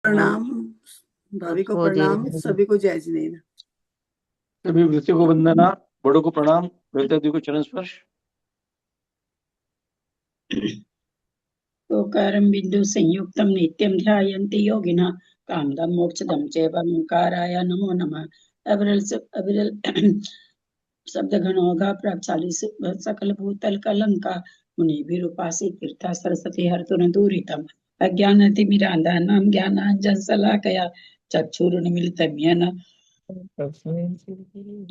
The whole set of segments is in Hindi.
प्रणाम। भाभी को प्रणाम, सभी को जय जिनेन्द्र। सभी वृत्तियों को वंदना, बड़ों को प्रणाम, वृत्ति को चरण स्पर्श। ओकारं बिंदु संयुक्तं नित्यं ध्यायन्ति योगिनः कामदं मोक्षदं चैव ओंकाराय नमो नमः। अविरल शब्द घनौघा प्रक्षाली सकल भूतल कलंका मुनि भी उपासी तीर्था सरस्वती हरतु न दूरितम अज्ञानतिमिरान्धानां ज्ञानाञ्जन शलाकया चक्षुरुन्मीलितं येन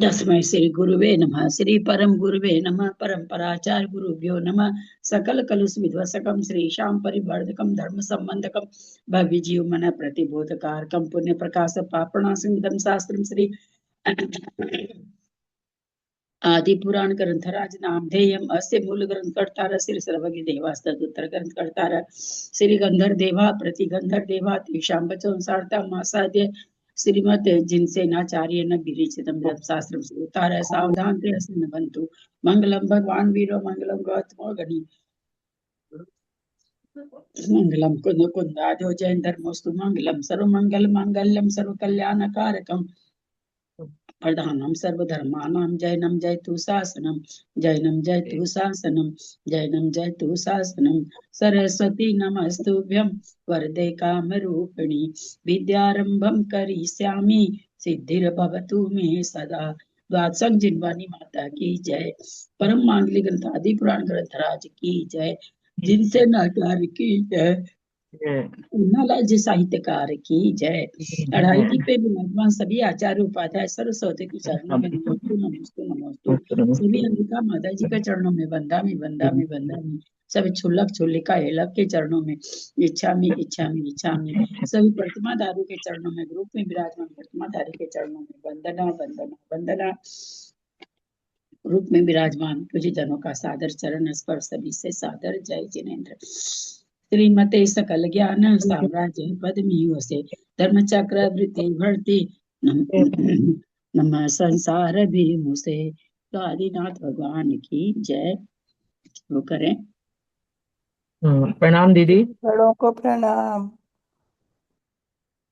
तस्मै श्री गुरुवे नमः। श्री परम गुरुवे नमः। परम्पराचार्य गुरुभ्यो नमः। सकल कलुष विध्वसकम श्रीशां परिवर्धकम धर्म संबंधकम भव्य जीव मन प्रतिबोधकारकम पुण्य प्रकाश पापणासंगम शास्त्रम श्री आदि पुराण ग्रंथराज नामधेयम अस्य मूल ग्रंथ कर्तार श्री सर्वज्ञ देवास्तद उत्तर ग्रंथ कर्तार श्री गंधर देवा प्रति गंधर देवा तेषां वचनसारता मासाद्य श्रीमत जिनसेनाचार्य न विरिचितम शास्त्रम उतार सावधान न बंतु मंगलम भगवान वीरो मंगलम गौतमो गणी मंगलम कुंद कुंदाधो जैन धर्मोस्तु मंगलम सर्वमंगल मांगल्यम सर्वकल्याणकारकम प्रधानम सर्वधर्मानां जैनम जयतु शासनम जैनम जयतु शासनम जैनम जयतु शासनम सरस्वती नमस्तुभ्यं वरदे कामरूपिणी विद्यारंभं करिष्यामि सिद्धिर्भवतु मे सदा। द्वादशं जिनवानी माता की जय। परम मांगलिक ग्रंथ आदि पुराण ग्रंथराज की जय। जिनसे नाचार्य की जय। जी साहित्यकार की जय। अढ़ाई दीपे विराजमान सभी आचार्य उपाध्याय सरस्वती के चरणों में नमोस्तु नमोस्तु नमोस्तु। सभी अंबिका माता जी के चरणों में बंदा में बंदा में बंदा में। सभी छुल्लक छुल्लिका हेलक के चरणों में इच्छा में इच्छा में इच्छा में। सभी प्रतिमा दारू के चरणों में ग्रुप में विराजमान प्रतिमा धारी के चरणों में वंदना वंदना वंदना। रूप में विराजमान पूज्य जनों का सादर चरण स्पर्श सभी से सादर जय जिनेन्द्र। श्रीमते सकल ज्ञान साम्राज्य पद्मी से धर्म चक्र वृत्ति भरती नम संसार भी मुसे। तो आदिनाथ भगवान की जय। वो करें। प्रणाम दीदी। बड़ों को प्रणाम।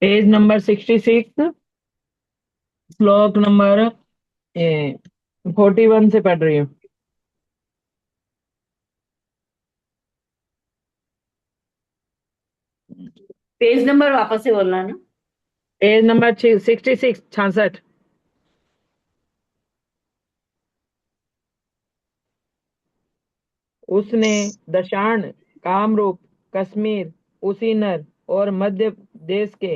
पेज नंबर 66 श्लोक नंबर 41 से पढ़ रही हूँ। पेज नंबर वापस से बोलना ना। पेज नंबर 66 उसने दशाण कामरूप कश्मीर उसीनर और मध्य देश के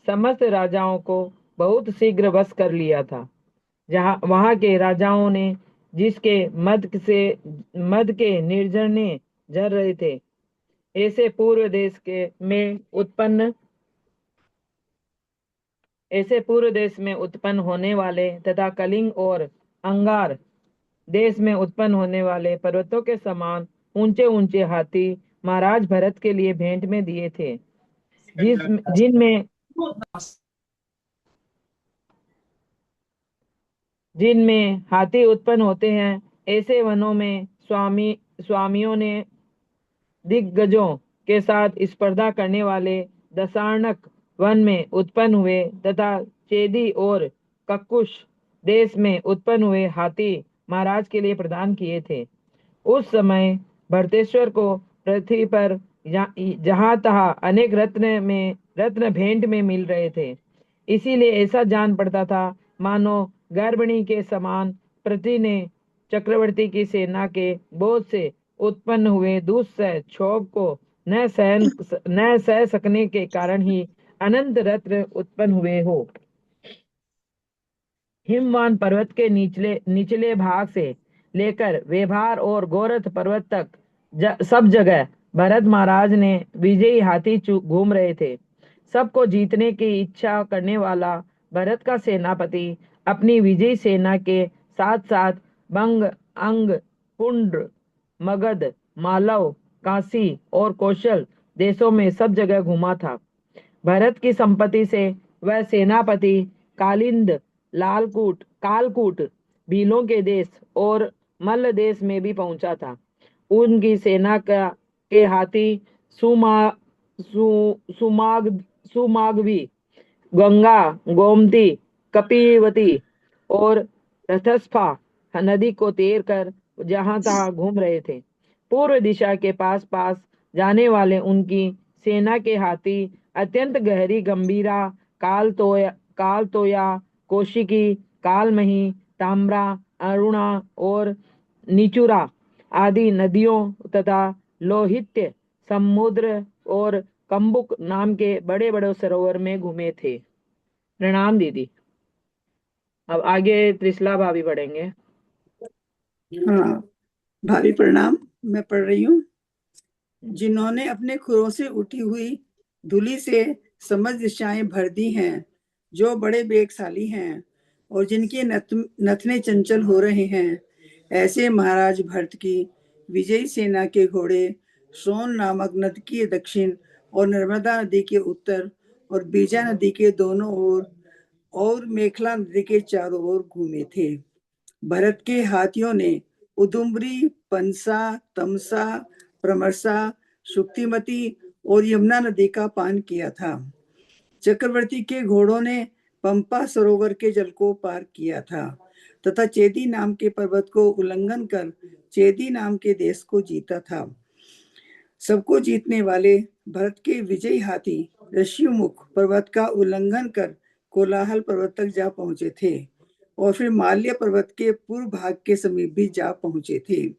समस्त राजाओं को बहुत शीघ्र वश कर लिया था। वहां के राजाओं ने जिसके मद के निर्जने झर रहे थे ऐसे पूर्व देश में उत्पन्न होने वाले तथा कलिंग और अंगार देश में उत्पन्न होने वाले पर्वतों के समान ऊंचे ऊंचे हाथी महाराज भरत के लिए भेंट में दिए थे। जिनमें हाथी उत्पन्न होते हैं ऐसे वनों में स्वामियों ने दिग्गजों के साथ स्पर्धा करने वाले दशार्णक वन में उत्पन्न हुए तथा चेदी और कक्कुश देश में उत्पन्न हुए हाथी महाराज के लिए प्रदान किए थे। उस समय भरतेश्वर को पृथ्वी पर जहां तहां अनेक रत्न भेंट में मिल रहे थे। इसीलिए ऐसा जान पड़ता था मानो गर्भिणी के समान पृथ्वी ने चक्रवर्ती की सेना के बोझ से उत्पन्न हुए दुस्सह क्षोभ को न सह सकने के कारण ही अनंत रत्न उत्पन्न हुए हो। हिमवान पर्वत के निचले भाग से लेकर वेभार और गोरथ पर्वत तक सब जगह भरत महाराज ने विजयी हाथी घूम रहे थे। सबको जीतने की इच्छा करने वाला भरत का सेनापति अपनी विजयी सेना के साथ साथ बंग अंग पुंड्र मगध मालव काशी और कौशल देशों में सब जगह घूमा था। भरत की संपत्ति से वह सेनापति कालिंद कालकूट भीलों के देश और मल्ल देश में भी पहुंचा था। उनकी सेना के हाथी सुमागवी, गंगा, गोमती, कपिवती और रथस्फा नदी को तैर कर जहां तहां घूम रहे थे। पूर्व दिशा के पास पास जाने वाले उनकी सेना के हाथी अत्यंत गहरी गंभीरा, कालतोया, कौशिकी, कालमही, ताम्रा, अरुणा और निचुरा आदि नदियों तथा लोहित्य समुद्र और कम्बुक नाम के बड़े बड़े सरोवर में घूमे थे। प्रणाम दीदी। अब आगे त्रिशला भाभी पढ़ेंगे। हाँ भाभी प्रणाम, मैं पढ़ रही हूँ। जिन्होंने अपने खुरों से उठी हुई धूलि से समझ दिशाएं भर दी हैं, जो बड़े वेगशाली हैं और जिनके नथने चंचल हो रहे हैं, ऐसे महाराज भरत की विजयी सेना के घोड़े सोन नामक नदी के दक्षिण और नर्मदा नदी के उत्तर और बीजा नदी के दोनों ओर और मेखला नदी के चारों ओर घूमे थे। भरत के हाथियों ने उदुम्बरी, पंसा, तमसा, प्रमरसा, शुक्तिमती और यमुना नदी का पान किया था। चक्रवर्ती के घोड़ों ने पंपा सरोवर के जल को पार किया था तथा चेदी नाम के पर्वत को उल्लंघन कर चेदी नाम के देश को जीता था। सबको जीतने वाले भरत के विजयी हाथी ऋषिमुख पर्वत का उल्लंघन कर कोलाहल पर्वत तक जा पहुंचे थे और फिर माल्य पर्वत के पूर्व भाग के समीप भी जा पहुंचे थे।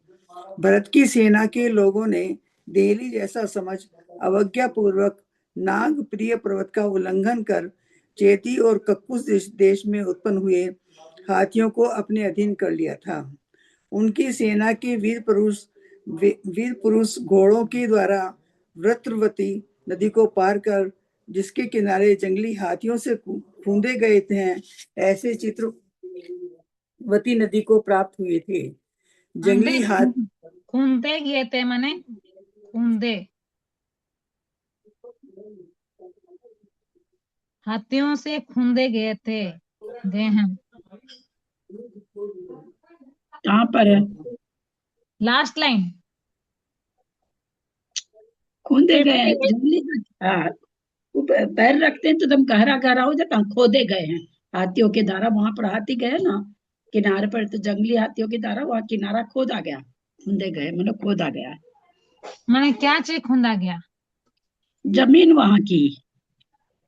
भरत की सेना के लोगों ने देहली जैसा समझ अवज्ञा पूर्वक नाग प्रिय पर्वत का उल्लंघन कर चेती और कक्कुस देश में उत्पन्न हुए हाथियों को अपने अधीन कर लिया था। उनकी सेना के वीर पुरुष घोड़ों के द्वारा वृत्रवती नदी को पार कर जिसके किनारे जंगली हाथियों से खूंदे गए थे, ऐसे चित्रवती नदी को प्राप्त हुए थे। जंगली खूंदे गए थे माने खूंदे हाथियों से खूंदे गए हैं। कहाँ पर है? लास्ट लाइन खूंदे गए हैं जंगली। हाँ, पैर रखते हैं तो एकदम गहरा गहरा हो जाता है। खोदे गए हैं हाथियों के द्वारा। वहां पर हाथी गए ना किनारे पर, तो जंगली हाथियों के द्वारा वहां किनारा खोदा गया। खूंदे गए मतलब खोदा गया। माने क्या चीज खूंदा गया? जमीन वहां की।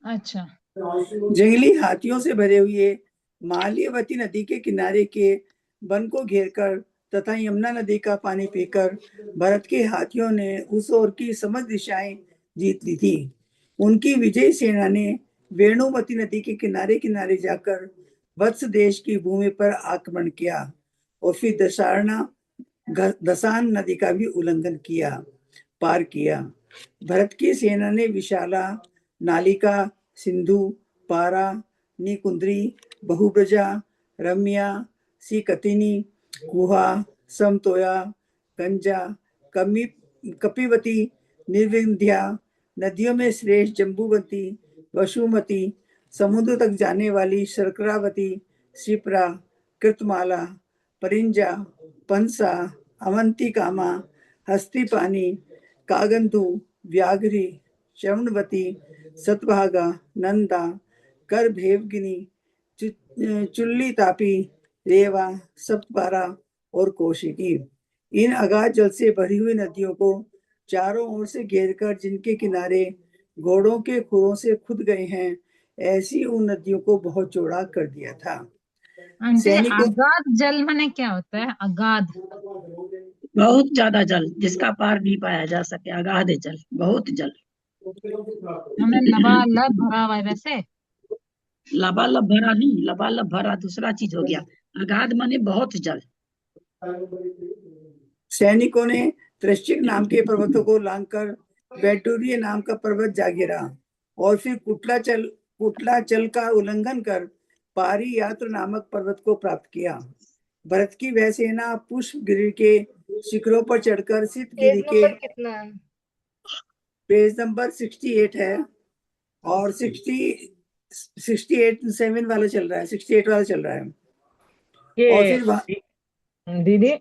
अच्छा। जंगली हाथियों से भरे हुए माल्यवती नदी के किनारे के वन को घेरकर तथा यमुना नदी का पानी पीकर भरत के हाथियों ने उस ओर की समस्त दिशाएं जीत ली थी। उनकी विजयी सेना ने वेणुवती नदी के किनारे किनारे जाकर वत्स देश की भूमि पर आक्रमण किया और फिर दसान नदी का भी उल्लंघन किया, पार किया। भरत की सेना ने विशाला, नालिका, सिंधु, पारा, निकुंद्री, बहुब्रजा, रम्या, सिकतिनी, कुहा, समतोया, गंजा, कपिवती, निर्विंध्या, नदियों में श्रेष्ठ जम्बूवती, वसुमती, समुद्र तक जाने वाली शर्करावती, शिप्रा, कृतमाला, परिंजा, पंसा, अवंतिकामा, हस्तिपानी, कागंधु, व्याघ्री, श्रवणवती, सतभागा, नंदा, करभेवगिनी, चुल्ली तापी, रेवा, सप्तबारा और कौशिकी। इन अगाध जल से भरी हुई नदियों को चारों ओर से घेरकर जिनके किनारे घोड़ों के खुरों से खुद गए हैं, ऐसी उन नदियों को बहुत चौड़ा कर दिया था। अगाध जल माने क्या होता है? अगाध बहुत ज्यादा जल जिसका पार नहीं पाया जा सके, अगाध जल, बहुत जल। हमें लबालब भरा हुआ है वैसे। लबालब भरा नहीं, लबालब भरा दूसरा चीज हो गया। अगाध माने बहुत जल। सैनिकों ने त्रिश्चिक नाम के पर्वतों को लांघकर बैटूरिया नाम का पर्वत जा गिरा और फिर कुटलाचल का उल्लंघन कर पारी यात्र नामक पर्वत को प्राप्त किया। भरत की वह सेना पुष्पगिरि के शिखरों पर चढ़कर सिद्धगिरि के पेज नंबर 68 है और 67 वाला चल रहा है, 68 वाला चल रहा है। और फिर दीदी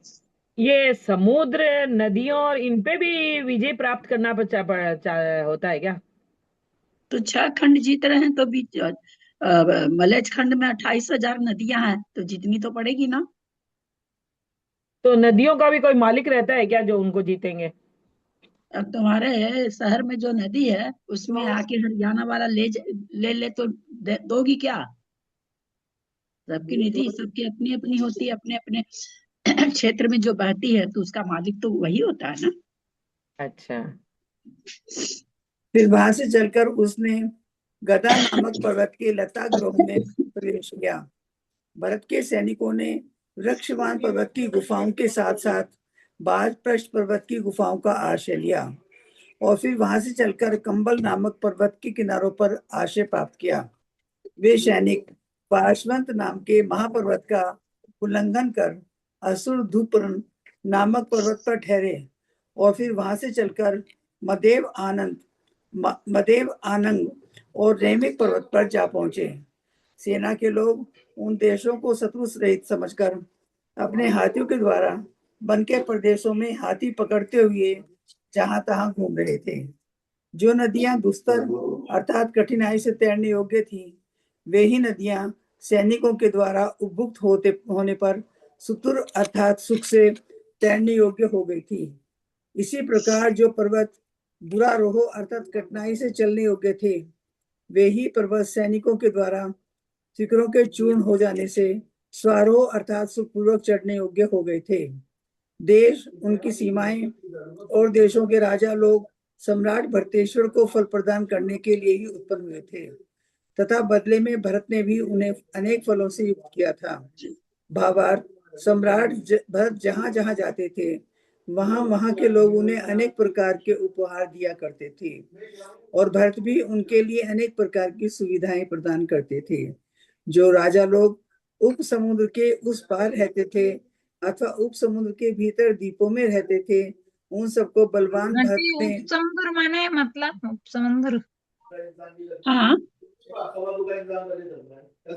ये समुद्र, नदियों और इन पे भी विजय प्राप्त करना होता है क्या? तो 6 खंड जीत रहे हैं तो भी मलय खंड में 28,000 नदियां हैं, तो जितनी तो पड़ेगी ना। तो नदियों का भी कोई मालिक रहता है क्या जो उनको जीतेंगे? अब तुम्हारे शहर में जो नदी है उसमें आके हरियाणा वाला ले ले तो दोगी क्या? सबकी निधि सबकी अपनी अपनी होती है, अपने अपने क्षेत्र में जो बहती है तो उसका मालिक तो वही होता है ना। अच्छा। फिर वहां से चलकर उसने गदा नामक पर्वत के लता ग्रोह में प्रवेश किया। भरत के सैनिकों ने वृक्षवान पर्वत की गुफाओं के साथ साथ बाजपृष्ठ पर्वत की गुफाओं का आश्रय लिया और फिर वहां से चलकर कंबल नामक पर्वत के किनारों पर आश्रय प्राप्त किया। वे सैनिक पार्श्वंत नाम के महापर्वत का उल्लंघन कर असुर धूपर्ण नामक पर्वत पर ठहरे और फिर वहां से चलकर मदेव आनंद और रेमिक पर्वत पर जा पहुंचे। सेना के लोग उन देशों को शत्रु रहित समझकर अपने हाथियों के द्वारा वन के प्रदेशों में हाथी पकड़ते हुए जहां तहां घूम रहे थे। जो नदियां दुस्तर अर्थात कठिनाई से तैरने योग्य थी, वे ही नदियां सैनिकों के द्वारा उपभुक्त होने पर सुतुर अर्थात सुख से तैरने योग्य हो गई थी। इसी प्रकार जो पर्वत बुरारोह अर्थात कठिनाई से चलने योग्य थे, वे ही पर्वत सैनिकों के द्वारा शिखरों के चूर्ण हो जाने से स्वारोह अर्थात सुखपूर्वक चढ़ने योग्य हो गए थे। देश, उनकी सीमाएं और देशों के राजा लोग सम्राट भरतेश्वर को फल प्रदान करने के लिए ही उत्पन्न हुए थे तथा बदले में भरत ने भी उन्हें अनेक फलों से युक्त किया था। भावार्थ, सम्राट भरत जहां जहां जाते थे वहां वहां के लोग उन्हें अनेक प्रकार के उपहार दिया करते थे और भरत भी उनके लिए अनेक प्रकार की सुविधाएं प्रदान करते थे। जो राजा लोग उप समुद्र के उस पार रहते थे अथवा उप समुद्र के भीतर द्वीपों में रहते थे, उन सबको बलवान भरत नदी ने उपसमुद्र माने मतलब उपसमुद्र, हाँ,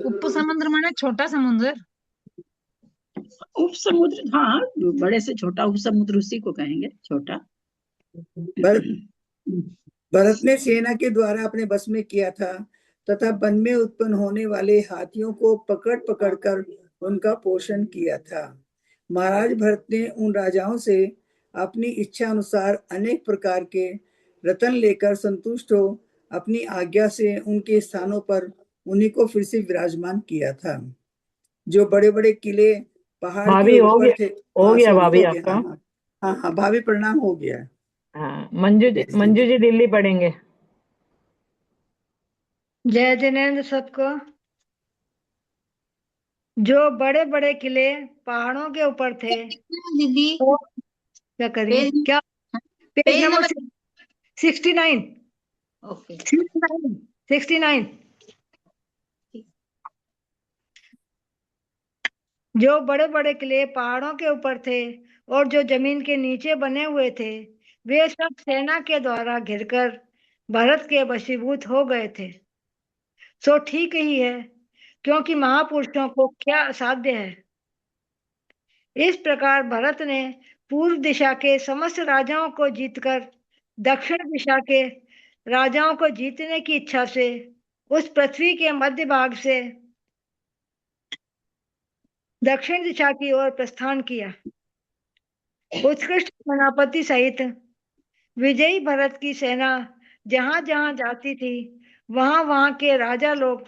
उपसमुद्र माने छोटा समुद्र। उप समुद्र, हाँ, बड़े से छोटा उप समुद्र उसी को कहेंगे, छोटा। भरत ने सेना के द्वारा अपने बस में किया था तथा वन में उत्पन्न होने वाले हाथियों को पकड़ पकड़ कर उनका पोषण किया था। महाराज भरत ने उन राजाओं से अपनी इच्छा अनुसार अनेक प्रकार के रत्न लेकर संतुष्ट हो अपनी आज्ञा से उनके स्थानों पर उन्हीं को फिर से विराजमान किया था। जो बड़े बड़े किले पहाड़ के भाभी हो ऊपर गया, थे। हो हाँ गया सॉरी, भाभी हो गया। आपका। हाँ हाँ हाँ, भाभी प्रणाम, हो गया। हाँ, मंजू भेज मंजू दीजिए। जी दिल्ली पढ़ेंगे। जय जिनेन्द्र सबको। जो बड़े बड़े किले पहाड़ों के ऊपर थे, दीदी वो क्या करिए पेज क्या? Page page number number 69। Okay 69। जो बड़े बड़े किले पहाड़ों के ऊपर थे और जो जमीन के नीचे बने हुए थे, वे सब सेना के द्वारा घिरकर भरत के वशीभूत हो गए थे। सो ठीक ही है, क्योंकि महापुरुषों को क्या असाध्य है। इस प्रकार भरत ने पूर्व दिशा के समस्त राजाओं को जीतकर दक्षिण दिशा के राजाओं को जीतने की इच्छा से उस पृथ्वी के मध्य भाग से दक्षिण दिशा की ओर प्रस्थान किया। उत्कृष्ट सेनापति सहित विजयी भरत की सेना जहां जहां जाती थी, वहां वहां के राजा लोग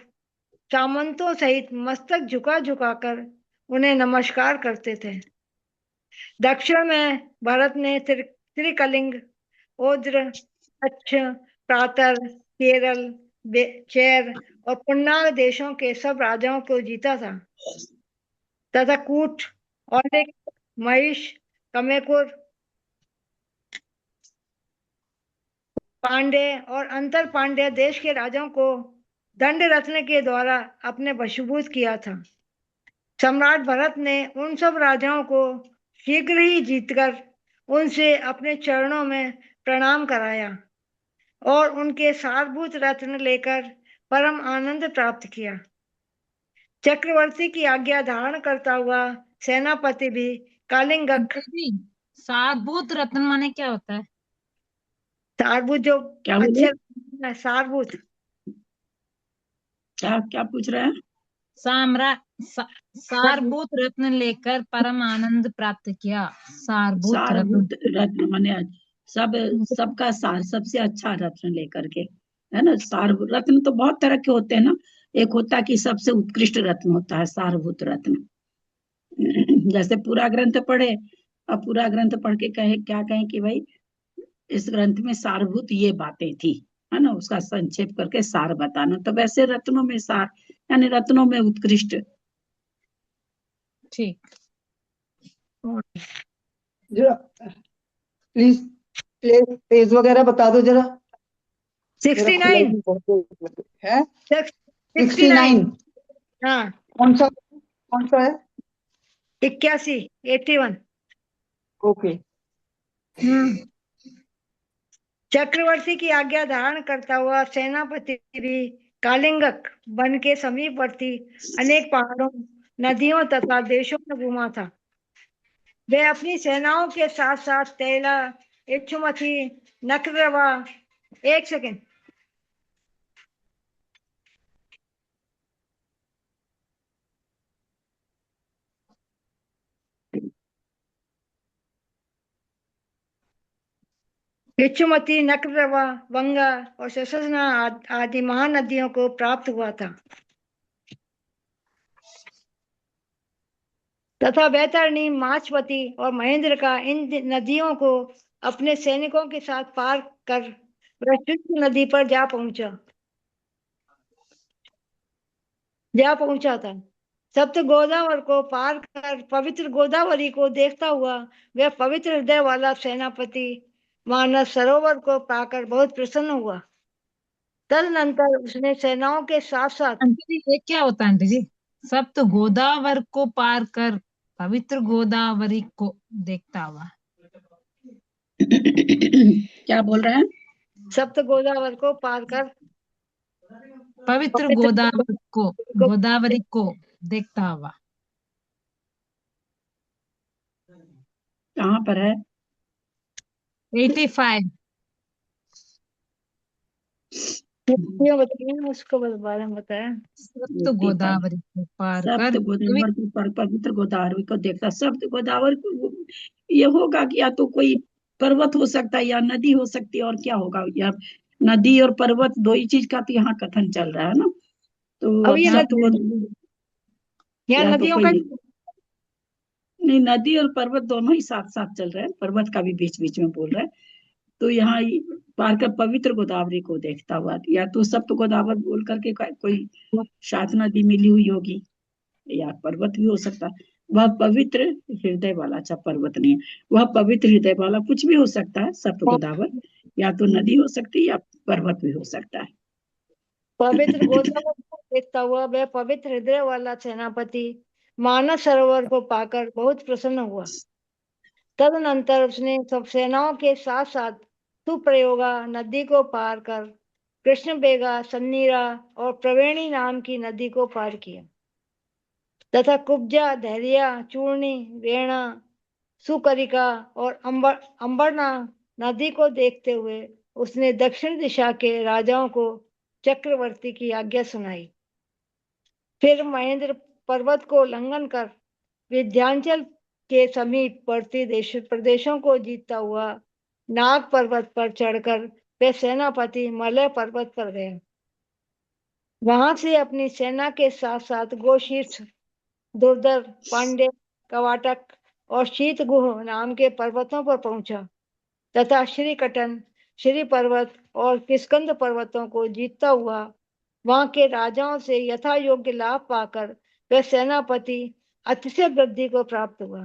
सामंतों सहित मस्तक झुका झुकाकर उन्हें नमस्कार करते थे। दक्षिण में भरत ने त्रिकलिंग, ओद्र, कच्छ, प्रातर, केरल, चैर और पुन्नाग देशों के सब राजाओं को जीता था तथा कूट, औलिक, महिष, कमेकुर, पांडे और अंतर पांड्य देश के राजाओं को दंड रत्न के द्वारा अपने वशीभूत किया था। सम्राट भरत ने उन सब राजाओं को शीघ्र ही जीतकर उनसे अपने चरणों में प्रणाम कराया और उनके सारभूत रत्न लेकर परम आनंद प्राप्त किया। चक्रवर्ती की आज्ञा धारण करता हुआ सेनापति भी कालिंगक। दीदी सारभूत रत्न माने क्या होता है? सारभूत जो क्या बोले? अच्छे सारभूत क्या क्या पूछ रहे हैं? सारभूत रत्न लेकर परम आनंद प्राप्त किया। सारभूत रत्न। सारभूत रत्न माने सब सबका सार, सबसे अच्छा रत्न लेकर के, है ना। सार रत्न तो बहुत तरह के होते हैं ना। एक होता है कि सबसे उत्कृष्ट रत्न होता है सारभूत रत्न। जैसे पूरा ग्रंथ पढ़े, अब पूरा ग्रंथ पढ़ के कहे क्या कहें कि भाई इस ग्रंथ में सारभूत ये बातें थी, है ना, उसका संक्षेप करके सार बताना। तो वैसे रत्नों में सार यानी रत्नों में उत्कृष्ट। ठीक। जरा प्लीज प्लीज पेज वगैरह बता दो जरा। मेरा 69 खुला ही नहीं पढ़ते है। 69 69 हाँ कौन सा है? 81 81। ओके। चक्रवर्ती की आज्ञा धारण करता हुआ सेनापति भी कालिंगक वन के समीपवर्ती अनेक पहाड़ों, नदियों तथा देशों में घूमा था। वे अपनी सेनाओं के साथ साथ तैला, इच्छुमती, नकरवा, एक सेकेंड, इच्छुमती, नकरवा, वंगा और ससना आदि महानदियों को प्राप्त हुआ था तथा वैतरणी, माचवती और महेंद्र का इन नदियों को अपने सैनिकों के साथ पार कर वृषिक नदी पर जा पहुंचा था। सप्त गोदावर को पार कर पवित्र गोदावरी को देखता हुआ वह पवित्र हृदय वाला सेनापति मानस सरोवर को पाकर बहुत प्रसन्न हुआ। तदनंतर उसने सेनाओं के साथ साथ आंटी जी, ये क्या होता है आंटी जी? सप्त गोदावर को पार कर पवित्र गोदावरी को देखता हुआ। क्या बोल रहे हैं? सप्त गोदावर को पार कर पवित्र गोदावरी को देखता हुआ। कहाँ पर है? 85। बताइए, उसको बारे में बताया। सप्त गोदावरी को पार सप्त कर गोदावर को पवित्र गोदावरी को देखता। सप्त गोदावरी को ये होगा कि या तो कोई पर्वत हो सकता है या नदी हो सकती है, और क्या होगा? या नदी और पर्वत दो ही चीज का तो यहाँ कथन चल रहा है ना। तो अब अब ये सप्त यहाँ या तो नदियों का कोई नहीं, नदी और पर्वत दोनों ही साथ साथ चल रहे हैं, पर्वत का भी बीच बीच में बोल रहा है। तो यहाँ पार कर पवित्र गोदावरी को देखता हुआ, या तो सप्त गोदावर बोल करके कोई सात नदी मिली हुई होगी, या पर्वत भी हो सकता है। वह पवित्र हृदय वाला, अच्छा पर्वत नहीं है, वह पवित्र हृदय वाला कुछ भी हो सकता है। सप्त गोदावर या तो नदी हो सकती है या पर्वत भी हो सकता है। पवित्र गोदावर को देखता हुआ वह पवित्र हृदय वाला सेनापति मानस सरोवर को पाकर बहुत प्रसन्न हुआ। तदनंतर उसने सब सेनाओं के साथ साथ सुप्रयोगा नदी को पार कर कृष्ण बेगा, सन्नीरा और प्रवेणी नाम की नदी को पार किया तथा कुब्जा, धैर्या, चूर्णी, वेणा, सुकरिका और अंबरना नदी को देखते हुए उसने दक्षिण दिशा के राजाओं को चक्रवर्ती की आज्ञा सुनाई। फिर महेंद्र पर्वत को उल्लंघन कर विंध्याचल के समीप पड़ती प्रदेशों को जीतता हुआ नाग पर्वत पर चढ़कर वे सेनापति मलय पर्वत पर गए। वहां से अपनी सेना के साथ साथ गोशीर्ष, दुर्धर, पांड्य, कवाटक और शीतगुह नाम के पर्वतों पर पहुंचा तथा श्रीकटन, श्री पर्वत और किष्किंध पर्वतों को जीतता हुआ वहां के राजाओं से यथा योग्य लाभ पाकर वह सेनापति अतिशय वृद्धि को प्राप्त हुआ।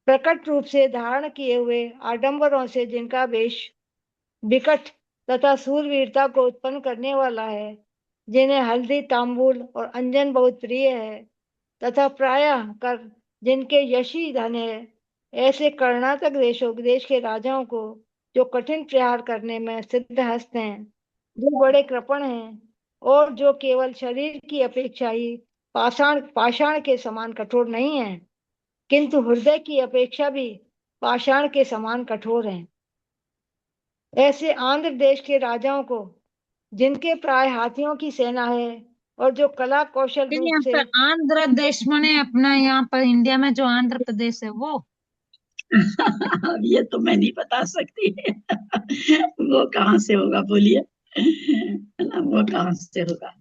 प्रकट रूप से धारण किए हुए आडंबरों से जिनका वेश विकट तथा सूरवीरता को उत्पन्न करने वाला है, जिन्हें हल्दी, तांबूल और अंजन बहुत प्रिय है तथा प्रायः कर जिनके यशी धन है, ऐसे कर्नाटक देश के राजाओं को जो कठिन प्रहार करने में सिद्धहस्त हैं, जो बड़े कृपण हैं और जो केवल शरीर की अपेक्षा ही पाषाण के समान कठोर नहीं है, किंतु हृदय की अपेक्षा भी पाषाण के समान कठोर हैं, ऐसे आंध्र देश के राजाओं को जिनके प्राय हाथियों की सेना है और जो कला कौशल फिर रूप यहाँ से पर आंध्र देश माने अपना यहाँ पर इंडिया में जो आंध्र प्रदेश है वो। अब ये तो मैं नहीं बता सकती वो कहाँ से होगा, बोलिए, है ना, वो कहाँ से होगा।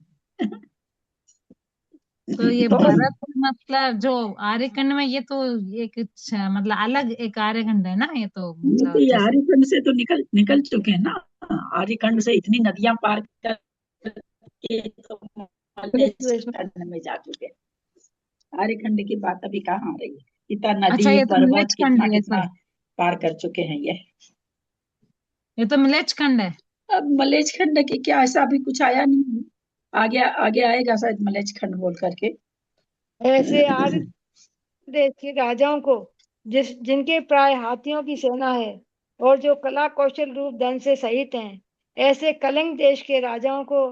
तो ये तो भारत मतलब जो आर्यखंड में ये तो एक मतलब अलग एक आर्यखंड है ना, ये तो ये तो मतलब ये जैसे आर्यखंड से तो निकल निकल चुके हैं ना। आर्यखंड से इतनी नदियां पार करके तो मलेशिया खंड में जा चुके हैं। आर्यखंड की बात अभी कहाँ आ रही है, इतना अच्छा नदी ये तो पर्वत मिलेज खंड कितना है ये कितना सब, पार कर चुके हैं ये तो मिलेज खंड है। अब मलेच खंड की क्या, ऐसा अभी कुछ आया नहीं, आगे आगे आएगा शायद मलेच खंड बोल करके। ऐसे आर्य देश के राजाओं को जिनके प्राय हाथियों की सेना है और जो कला कौशल रूप धन से सहित हैं, ऐसे कलिंग देश के राजाओं को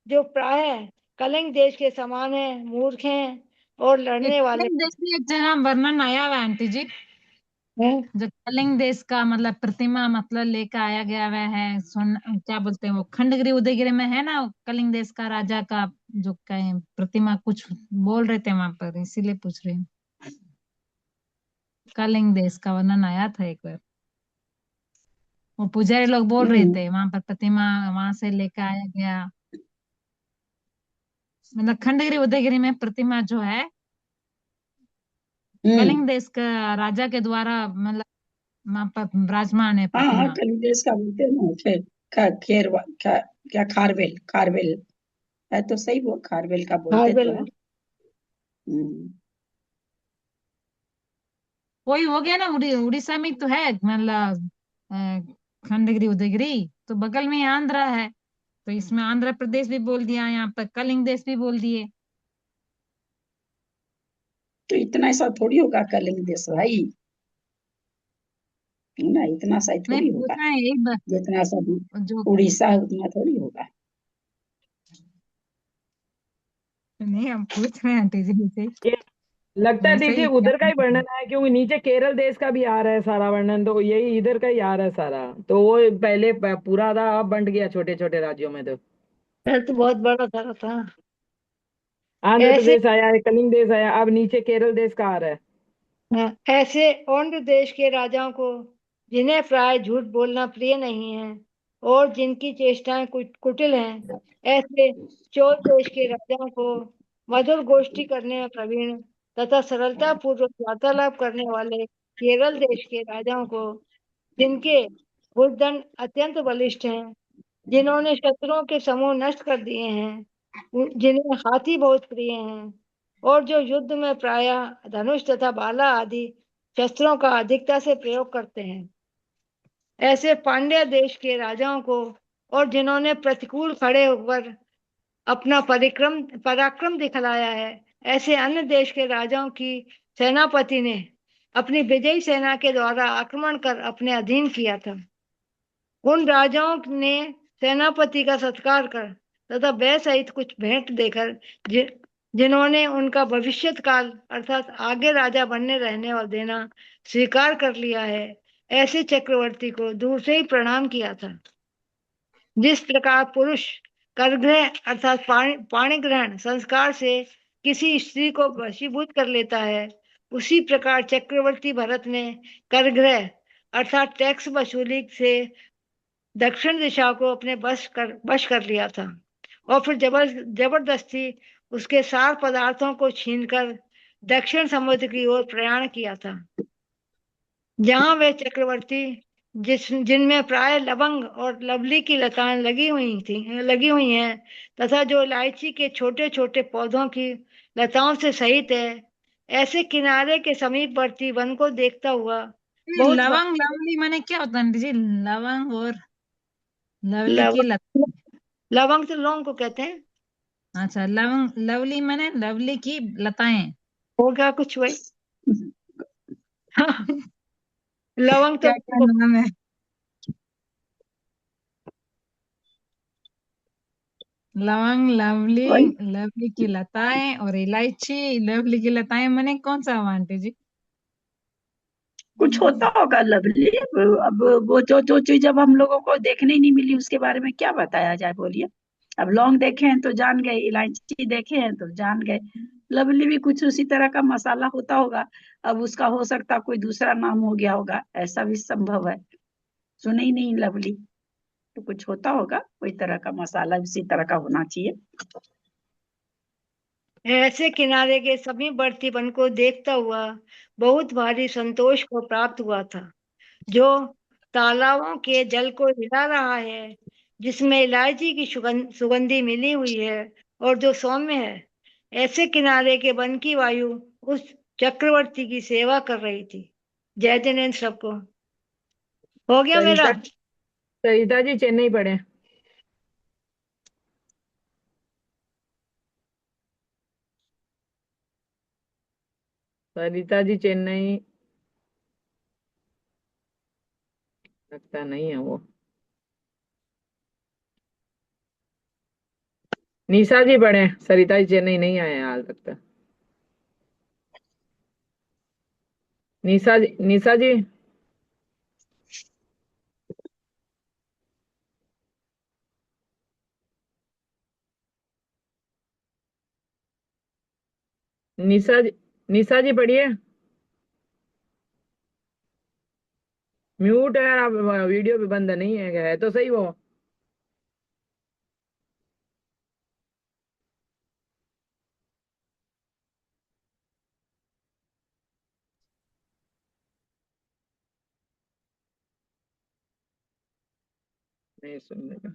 जो प्राय कलिंग देश के समान है, मूर्ख हैं और ये लड़ने वाले कलिंग देश की एक जगह वर्णन आया हुआ है आंटी जी, हैं। जो कलिंग देश का मतलब प्रतिमा मतलब लेकर आया गया हुआ है, सुन क्या बोलते हैं वो खंडगिरी उदयगिरी में है ना, कलिंग देश का राजा का जो कहीं प्रतिमा कुछ बोल रहे थे वहां पर, इसीलिए पूछ रही हूँ। कलिंग देश का वर्णन आया था एक बार, वो पुजारी लोग बोल रहे थे वहां पर प्रतिमा वहां से लेकर आया गया, मतलब खंडगिरी उदयगिरी में प्रतिमा जो है कलिंग देश का राजा के द्वारा मतलब वहां पर विराजमान है हाँ हाँ, प्रतिमा। कलिंग का बोलते हैं ना, क्या खारवेल, खारवेल है तो सही, वो खारवेल का बोलते तो हार्बल है। हम्म। वही हो गया ना, उड़ीसा में तो है मतलब खंडगिरी उदयगिरी तो बगल में ही आंध्र है, तो इसमें आंध्र प्रदेश भी बोल दिया, यहाँ पर कलिंग देश भी बोल दिए। तो इतना ऐसा थोड़ी होगा कलिंग देश भाई, ना इतना सा ही नहीं थोड़ी होगा, पूछना है एक बार जितना सा भी जो, उड़ीसा है उतना थोड़ी होगा। नहीं हम पूछ रहे हैं आंटी जी से, ये लगता है वैसे दीदी ही क्या उधर का ही वर्णन है, क्योंकि नीचे केरल देश का भी आ रहा है सारा वर्णन, तो यही इधर का ही आ रहा है सारा, तो वो पहले पूरा था, अब बंट गया छोटे छोटे राज्यों में। तो तो बहुत बड़ा था। आंध्र ऐसे प्रदेश आया है, कलिंग देश आया, अब नीचे केरल देश का आ रहा है। ऐसे ओंड देश के राजाओं को जिन्हें प्राय झूठ बोलना प्रिय नहीं है और जिनकी चेष्टाएं कुटिल हैं, ऐसे चोर देश के राजाओं को मधुर गोष्ठी करने में प्रवीण तथा सरलता पूर्वक वार्तालाप करने वाले केरल देश के राजाओं को जिनके भुजदंड अत्यंत बलिष्ठ हैं, जिन्होंने शत्रुओं के समूह नष्ट कर दिए हैं, जिन्हें हाथी बहुत प्रिय हैं और जो युद्ध में प्रायः धनुष तथा भाला आदि शस्त्रों का अधिकता से प्रयोग करते हैं, ऐसे पांड्य देश के राजाओं को और जिन्होंने प्रतिकूल खड़े होकर अपना परिक्रम पराक्रम दिखलाया है, ऐसे अन्य देश के राजाओं की सेनापति ने अपनी विजयी सेना के द्वारा आक्रमण कर अपने अधीन किया था। उन राजाओं ने सेनापति का सत्कार कर तथा वह सहित कुछ भेंट देकर जिन्होंने उनका भविष्यत काल अर्थात आगे राजा बनने रहने और देना स्वीकार कर लिया है, ऐसे चक्रवर्ती को दूर से ही प्रणाम किया था। जिस प्रकार पुरुष करग्रह अर्थात पाणी ग्रहण संस्कार से किसी स्त्री को वशीभूत कर लेता है, उसी प्रकार चक्रवर्ती भरत ने करग्रह अर्थात टैक्स वसूली से दक्षिण दिशा को अपने वश कर लिया था और फिर जबरदस्ती उसके सार पदार्थों को छीनकर दक्षिण समुद्र की ओर प्रयाण किया था, जहां वे चक्रवर्ती जिनमें प्राय लवंग और लवली की लताएं लगी हुई हैं तथा जो इलायची के छोटे छोटे पौधों की लताओं से सहित है, ऐसे किनारे के समीपवर्ती वन को देखता हुआ बहुत लवंग लवली माने क्या होता है आंटी जी, लवंग और लवली की लत, लवंग लवंग तो लौंग को कहते हैं। अच्छा लवंग लवली माने लवली की लताएं, हो गया कुछ वही लवंग तो क्या क्या नाम है, लवंग लवली, वही लवली की लताएं और इलायची, लवली की लताएं माने कौन सा हुआ आंटी जी? कुछ होता होगा लवली। अब वो जो जो चीज अब हम लोगों को देखने ही नहीं मिली उसके बारे में क्या बताया जाए, बोलिए। अब लौंग देखे हैं तो जान गए, इलायची देखे हैं तो जान गए। लवली भी कुछ उसी तरह का मसाला होता होगा, अब उसका हो सकता कोई दूसरा नाम हो गया होगा, ऐसा भी संभव है। सुने ही नहीं लवली, तो कुछ होता होगा, कोई तरह का मसाला उसी तरह का होना चाहिए। ऐसे किनारे के सभी बढ़तीपन को देखता हुआ बहुत भारी संतोष को प्राप्त हुआ था, जो तालाबों के जल को हिला रहा है, जिसमें इलायची की सुगंधी मिली हुई है और जो सौम्य है। ऐसे किनारे के वन की वायु उस चक्रवर्ती की सेवा कर रही थी। जय जिनेन्द्र सबको। हो गया मेरा। सरिता जी चेन्नई पढ़े। सरिता जी चेन्नई लगता नहीं है वो। निशा जी पढ़े, सरिता जी चेन्नई नहीं आए हैं हाल तक तो। निशा जी, निशा जी। निशा जी, निशा जी पढ़िए। म्यूट है आप, वीडियो भी बंद नहीं है तो सही वो। नहीं सुनने का।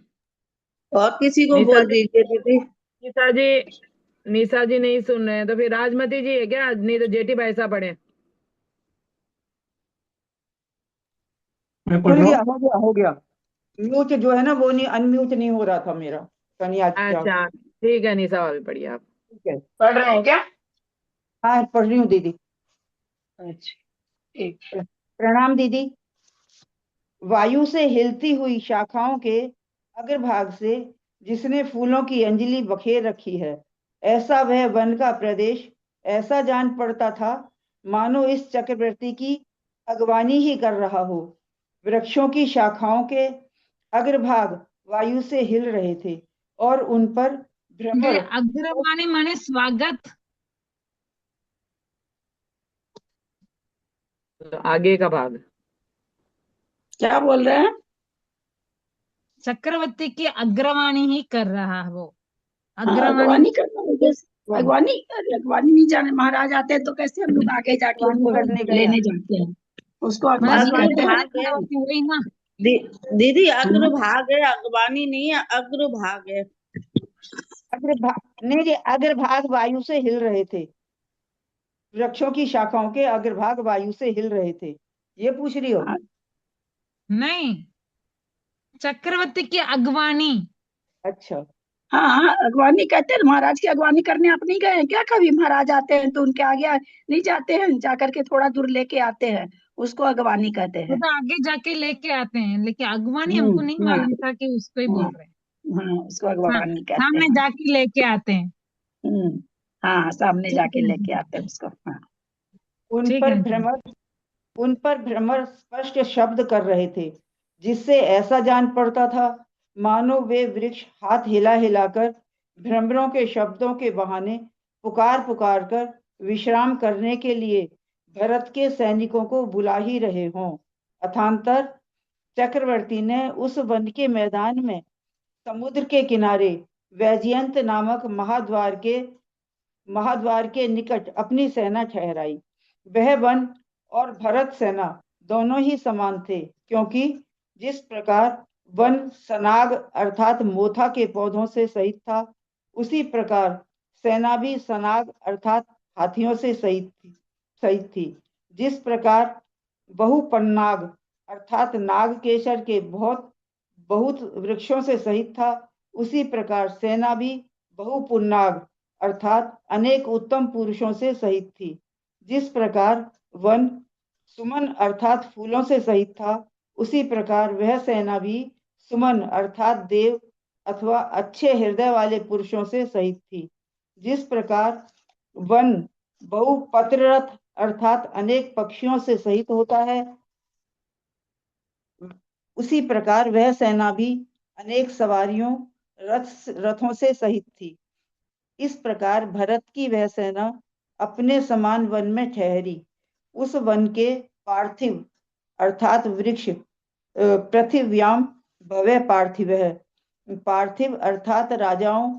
और किसी को निशा बोल जी, दीजिए दीदी। निशा जी, निशा जी नहीं सुन रहे हैं तो फिर राजमती जी है क्या, नहीं तो जेठी भाई साहब पढ़े। मैं पढ़ खुल रहा गया, हूँ। हो गया। म्यूट जो है ना वो नहीं, अनम्यूट नहीं हो रहा था मेरा। कहीं आज क्या अच्छा ठीक है, निशा वाली पढ़िए आप। ठीक है। पढ़ रहे हैं क्या? हाँ पढ़ रही हूँ दीदी। अच्छा ठीक। प्रणाम दीदी। वायु से हिलती हुई शाखाओं के अग्रभाग से जिसने फूलों की अंजलि बखेर रखी है, ऐसा वह वन का प्रदेश ऐसा जान पड़ता था मानो इस चक्रवर्ती की अगवानी ही कर रहा हो। वृक्षों की शाखाओं के अग्रभाग वायु से हिल रहे थे और उन पर ये भ्रमर अग्रवाणी माने स्वागत। तो आगे का भाग। क्या बोल रहे हैं? चक्रवर्ती की अग्रवाणी ही कर रहा है वो। हाँ, अग्रवाणी अगवानी करना है जैसे अगवानी। अरे अगवानी नहीं जाने, महाराज आते हैं तो कैसे हम लोग आगे जाके अगवानी उनको करने गया। लेने जाते हैं, उसको मतलब अगवानी लीड कहते हैं। वाला अग्रभाग है चक्रवर्ती वही ना। दीदी, हाँ, अग्रभाग है, अगवानी नहीं है, अग्रभाग है। अग्रभाग नहीं जी, अग्रभाग वायु से हिल रहे थे। वृक्षों की शाखाओं के अग्रभाग वायु से हिल रहे थे, ये पूछ रही हो? हाँ, नहीं, चक्रवर्ती की अगवानी। अच्छा। हाँ हाँ, अगवानी कहते हैं। महाराज की अगवानी करने आप नहीं गए हैं क्या कभी? महाराज आते हैं तो उनके आगे नहीं जाते हैं, जाकर के थोड़ा दूर लेके आते हैं, उसको अगवानी कहते वो हैं। तो आगे जाके लेके आते हैं, लेकिन अगवानी हमको नहीं हाँ मालूम था कि उसको ही हाँ बोल रहे हैं। हाँ, उसको हाँ, अगवानी कहते सामने हैं। जाके लेके आते हैं। हम्म, हाँ, सामने ठीक जाके है, लेके आते हैं उसको। हाँ। उन ठीक पर है। भ्रमर उन पर भ्रमर स्पष्ट शब्द कर रहे थे, जिससे ऐसा जान पड़ता था मानो वे वृक्ष हाथ हिला हिलाकर भ्रमरों के शब्दों के बहाने पुकार पुकार कर विश्राम करने के लिए भरत के सैनिकों को बुला ही रहे हों। अथांतर चक्रवर्ती ने उस वन के मैदान में समुद्र के किनारे वैजयंत नामक महाद्वार के निकट अपनी सेना ठहराई। वह वन और भरत सेना दोनों ही समान थे, क्योंकि जिस प्रकार वन सनाग अर्थात मोथा के पौधों से सहित था, उसी प्रकार सेना भी सनाग अर्थात हाथियों से सहित थी। जिस प्रकार बहुपन्नाग अर्थात नाग केसर के बहुत बहुत वृक्षों से सहित था, उसी प्रकार सेना भी बहुपुन्नाग अर्थात अनेक उत्तम पुरुषों से सहित थी। जिस प्रकार वन सुमन अर्थात फूलों से सहित था, उसी प्रकार वह सेना भी सुमन अर्थात देव अथवा अच्छे हृदय वाले पुरुषों से सहित थी। जिस प्रकार वन बहुपत्ररथ अर्थात अनेक पक्षियों से सहित होता है, उसी प्रकार वह सेना भी अनेक सवारियों रथों से सहित थी। इस प्रकार भरत की वह सेना अपने समान वन में ठहरी। उस वन के पार्थिव अर्थात वृक्ष पृथिव्याम भवे पार्थिवः, पार्थिव अर्थात राजाओं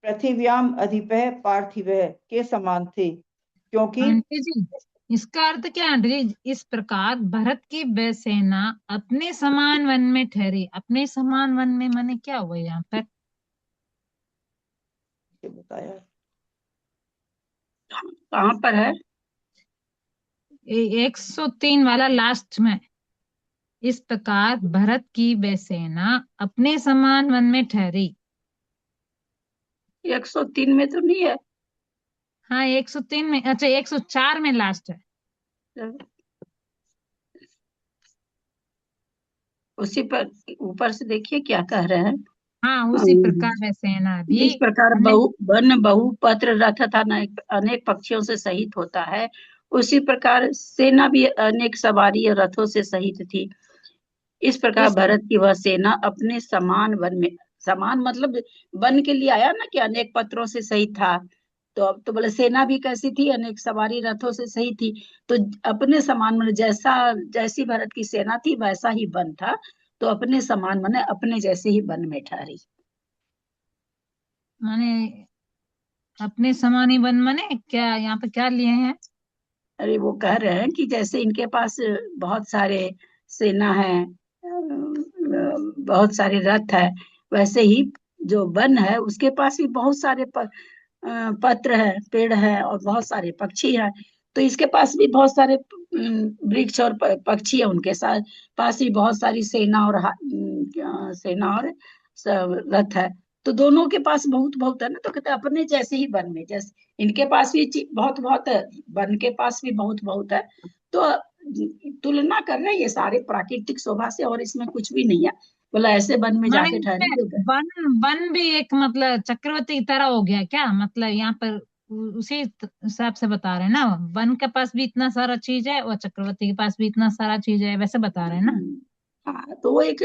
पृथिव्याम अधिपः पार्थिवः के समान थे, क्योंकि आंटी जी इसका अर्थ क्या है आंटी जी? इस प्रकार भरत की वह सेना अपने समान वन में ठहरी। अपने समान वन में माने क्या हुआ यहाँ पर? ये बताया। कहाँ पर है? 103 वाला लास्ट में। इस प्रकार भरत की वह सेना अपने समान वन में ठहरी। 103 में तो नहीं है। हाँ 103 में, अच्छा 104 में लास्ट है। उसी पर ऊपर से देखिए क्या कह रहे हैं। हाँ उसी प्रकार वह सेना भी इस प्रकार अन्य बहुपत्र रथ तथा अनेक पक्षियों से सहित होता है, उसी प्रकार सेना भी अनेक सवारी और रथों से सहित थी। इस प्रकार भरत की वह सेना अपने समान वन में, समान मतलब वन के लिए आया ना कि अनेक पत्रों से सहित था, तो अब तो बोले सेना भी कैसी थी, अनेक सवारी रथों से सही थी। तो अपने समान मन जैसी भरत की सेना थी वैसा ही वन था, तो अपने समान माने अपने जैसे ही वन में ठहरी। माने अपने समान ही वन माने क्या यहाँ पे क्या लिए हैं? अरे वो कह रहे हैं कि जैसे इनके पास बहुत सारे सेना है, बहुत सारे रथ है, वैसे ही जो वन है उसके पास भी बहुत सारे पत्र है, पेड़ है और बहुत सारे पक्षी है। तो इसके पास भी बहुत सारे वृक्ष और पक्षी है, उनके साथ पास भी बहुत सारी सेना और सेना और रथ है। तो दोनों के पास बहुत बहुत है ना, तो कहते हैं अपने जैसे ही वन में, जैसे इनके पास भी बहुत बहुत है, वन के पास भी बहुत बहुत है। तो तुलना कर रहे हैं ये सारे प्राकृतिक शोभा से, और इसमें कुछ भी नहीं है। बोला ऐसे वन में माने जाके ठहरे तो वन वन भी एक मतलब चक्रवर्ती की तरह हो गया क्या? मतलब यहाँ पर उसी हिसाब से बता रहे हैं ना, वन के पास भी इतना सारा चीज है और चक्रवर्ती के पास भी इतना सारा चीज है, वैसे बता रहे हैं ना। हाँ, तो वो एक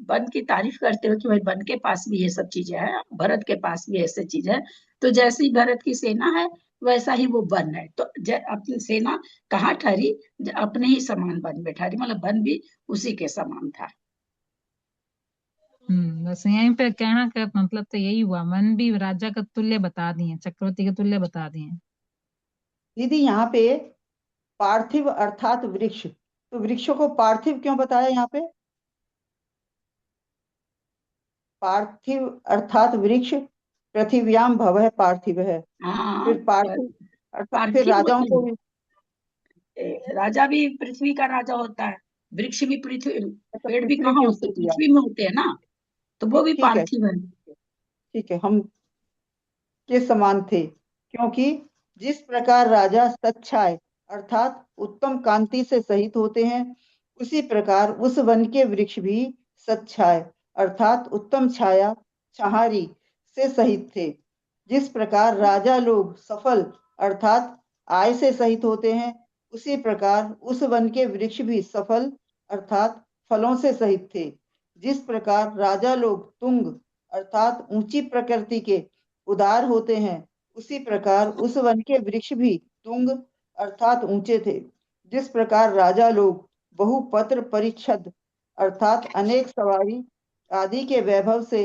वन की तारीफ करते हो कि भाई वन के पास भी ये सब चीजें हैं, भरत के पास भी ऐसे चीज है। तो जैसी भरत की सेना है वैसा ही वो वन है। तो अपनी सेना कहाँ ठहरी? अपने ही समान वन में ठहरी, मतलब वन भी उसी के समान था। बस यहीं पे कहना का मतलब तो यही हुआ, वन भी राजा का तुल्य बता दिए, चक्रवर्ती के तुल्य बता दिए। दीदी यहाँ पे पार्थिव अर्थात वृक्ष, तो वृक्षों को पार्थिव क्यों बताया यहाँ पे? पार्थिव अर्थात वृक्ष पृथिव्याम भवः पार्थिव है। हाँ, फिर पार्थिव अर्थात फिर पार्थिव राजाओं को भी, राजा भी पृथ्वी का राजा होता है, वृक्ष भी पृथ्वी, पेड़ भी पृथ्वी कहाँ के होते, ऊपर दिया। पृथ्वी में होते हैं ना, तो वो भी ठीक है, पार्थिव है। ठीक है, हम के समान थे, क्योंकि जिस प्रकार राजा सच्छाय अर्थात उत्तम कांति से सहित होते हैं, उसी प्रकार उस वन के वृक्ष भी सच्छाय अर्थात उत्तम छाया छहारी से सहित थे। जिस प्रकार राजा लोग सफल अर्थात आय से सहित होते हैं, उसी प्रकार उस वन के वृक्ष भी सफल अर्थात फलों से सहित थे। जिस प्रकार राजा लोग तुंग अर्थात ऊंची प्रकृति के उदार होते हैं, उसी प्रकार उस वन के वृक्ष भी तुंग अर्थात ऊंचे थे। जिस प्रकार राजा लोग बहुपत्र परिच्छद अर्थात अनेक सवारी आदि के वैभव से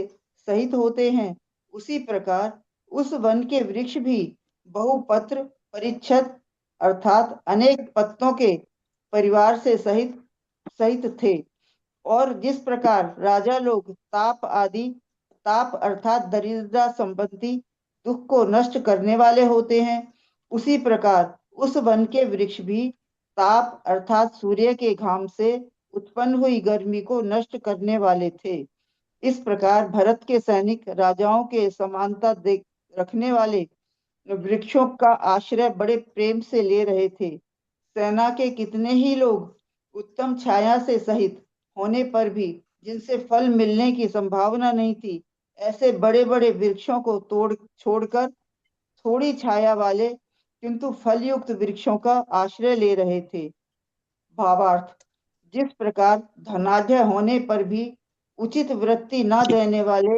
सहित होते हैं, उसी प्रकार उस वन के वृक्ष भी बहुपत्र परिच्छद अर्थात अनेक पत्तों के परिवार से सहित थे। और जिस प्रकार राजा लोग ताप अर्थात दरिद्रता संबंधी दुख को नष्ट करने वाले होते हैं, उसी प्रकार उस वन के वृक्ष भी ताप अर्थात सूर्य के घाम से उत्पन्न हुई गर्मी को नष्ट करने वाले थे। इस प्रकार भरत के सैनिक राजाओं के समानता रखने वाले वृक्षों का आश्रय बड़े प्रेम से ले रहे थे। सेना के कितने ही लोग उत्तम छाया से सहित होने पर भी जिनसे फल मिलने की संभावना नहीं थी, ऐसे बड़े बड़े वृक्षों को छोड़कर थोड़ी छाया वाले किंतु फलयुक्त वृक्षों का आश्रय ले रहे थे। भावार्थ, जिस प्रकार धनाढ्य होने पर भी उचित वृत्ति न देने वाले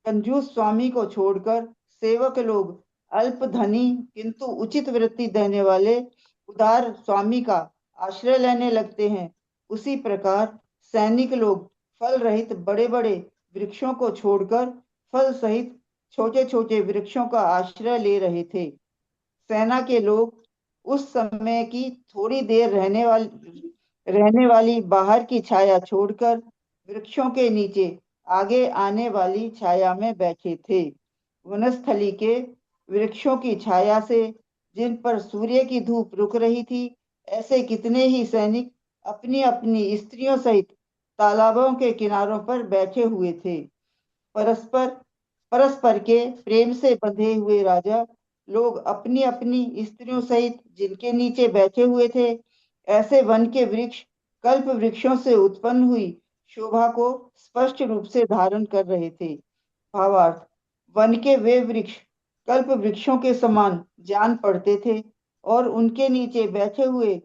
कंजूस स्वामी को छोड़कर सेवक लोग अल्प धनी किंतु उचित वृत्ति देने वाले उदार स्वामी का आश्रय लेने लगते हैं, उसी प्रकार सैनिक लोग फल रहित बड़े बड़े वृक्षों को छोड़कर फल सहित छोटे छोटे वृक्षों का आश्रय ले रहे थे। सेना के लोग उस समय की थोड़ी देर रहने वाली बाहर की छाया छोड़कर वृक्षों के नीचे आगे आने वाली छाया में बैठे थे। वनस्थली के वृक्षों की छाया से जिन पर सूर्य की धूप रुक रही थी, ऐसे कितने ही सैनिक अपनी अपनी स्त्रियों सहित तालाबों के किनारों पर बैठे हुए थे। परस्पर के प्रेम से बंधे हुए राजा लोग अपनी अपनी स्त्रियों सहित जिनके नीचे बैठे हुए थे, ऐसे वन के वृक्ष कल्प वृक्षों से उत्पन्न हुई शोभा को स्पष्ट रूप से धारण कर रहे थे। भावार्थ, वन के वे वृक्ष कल्प वृक्षों के समान जान पड़ते थे और उनके नीचे बैठे हुए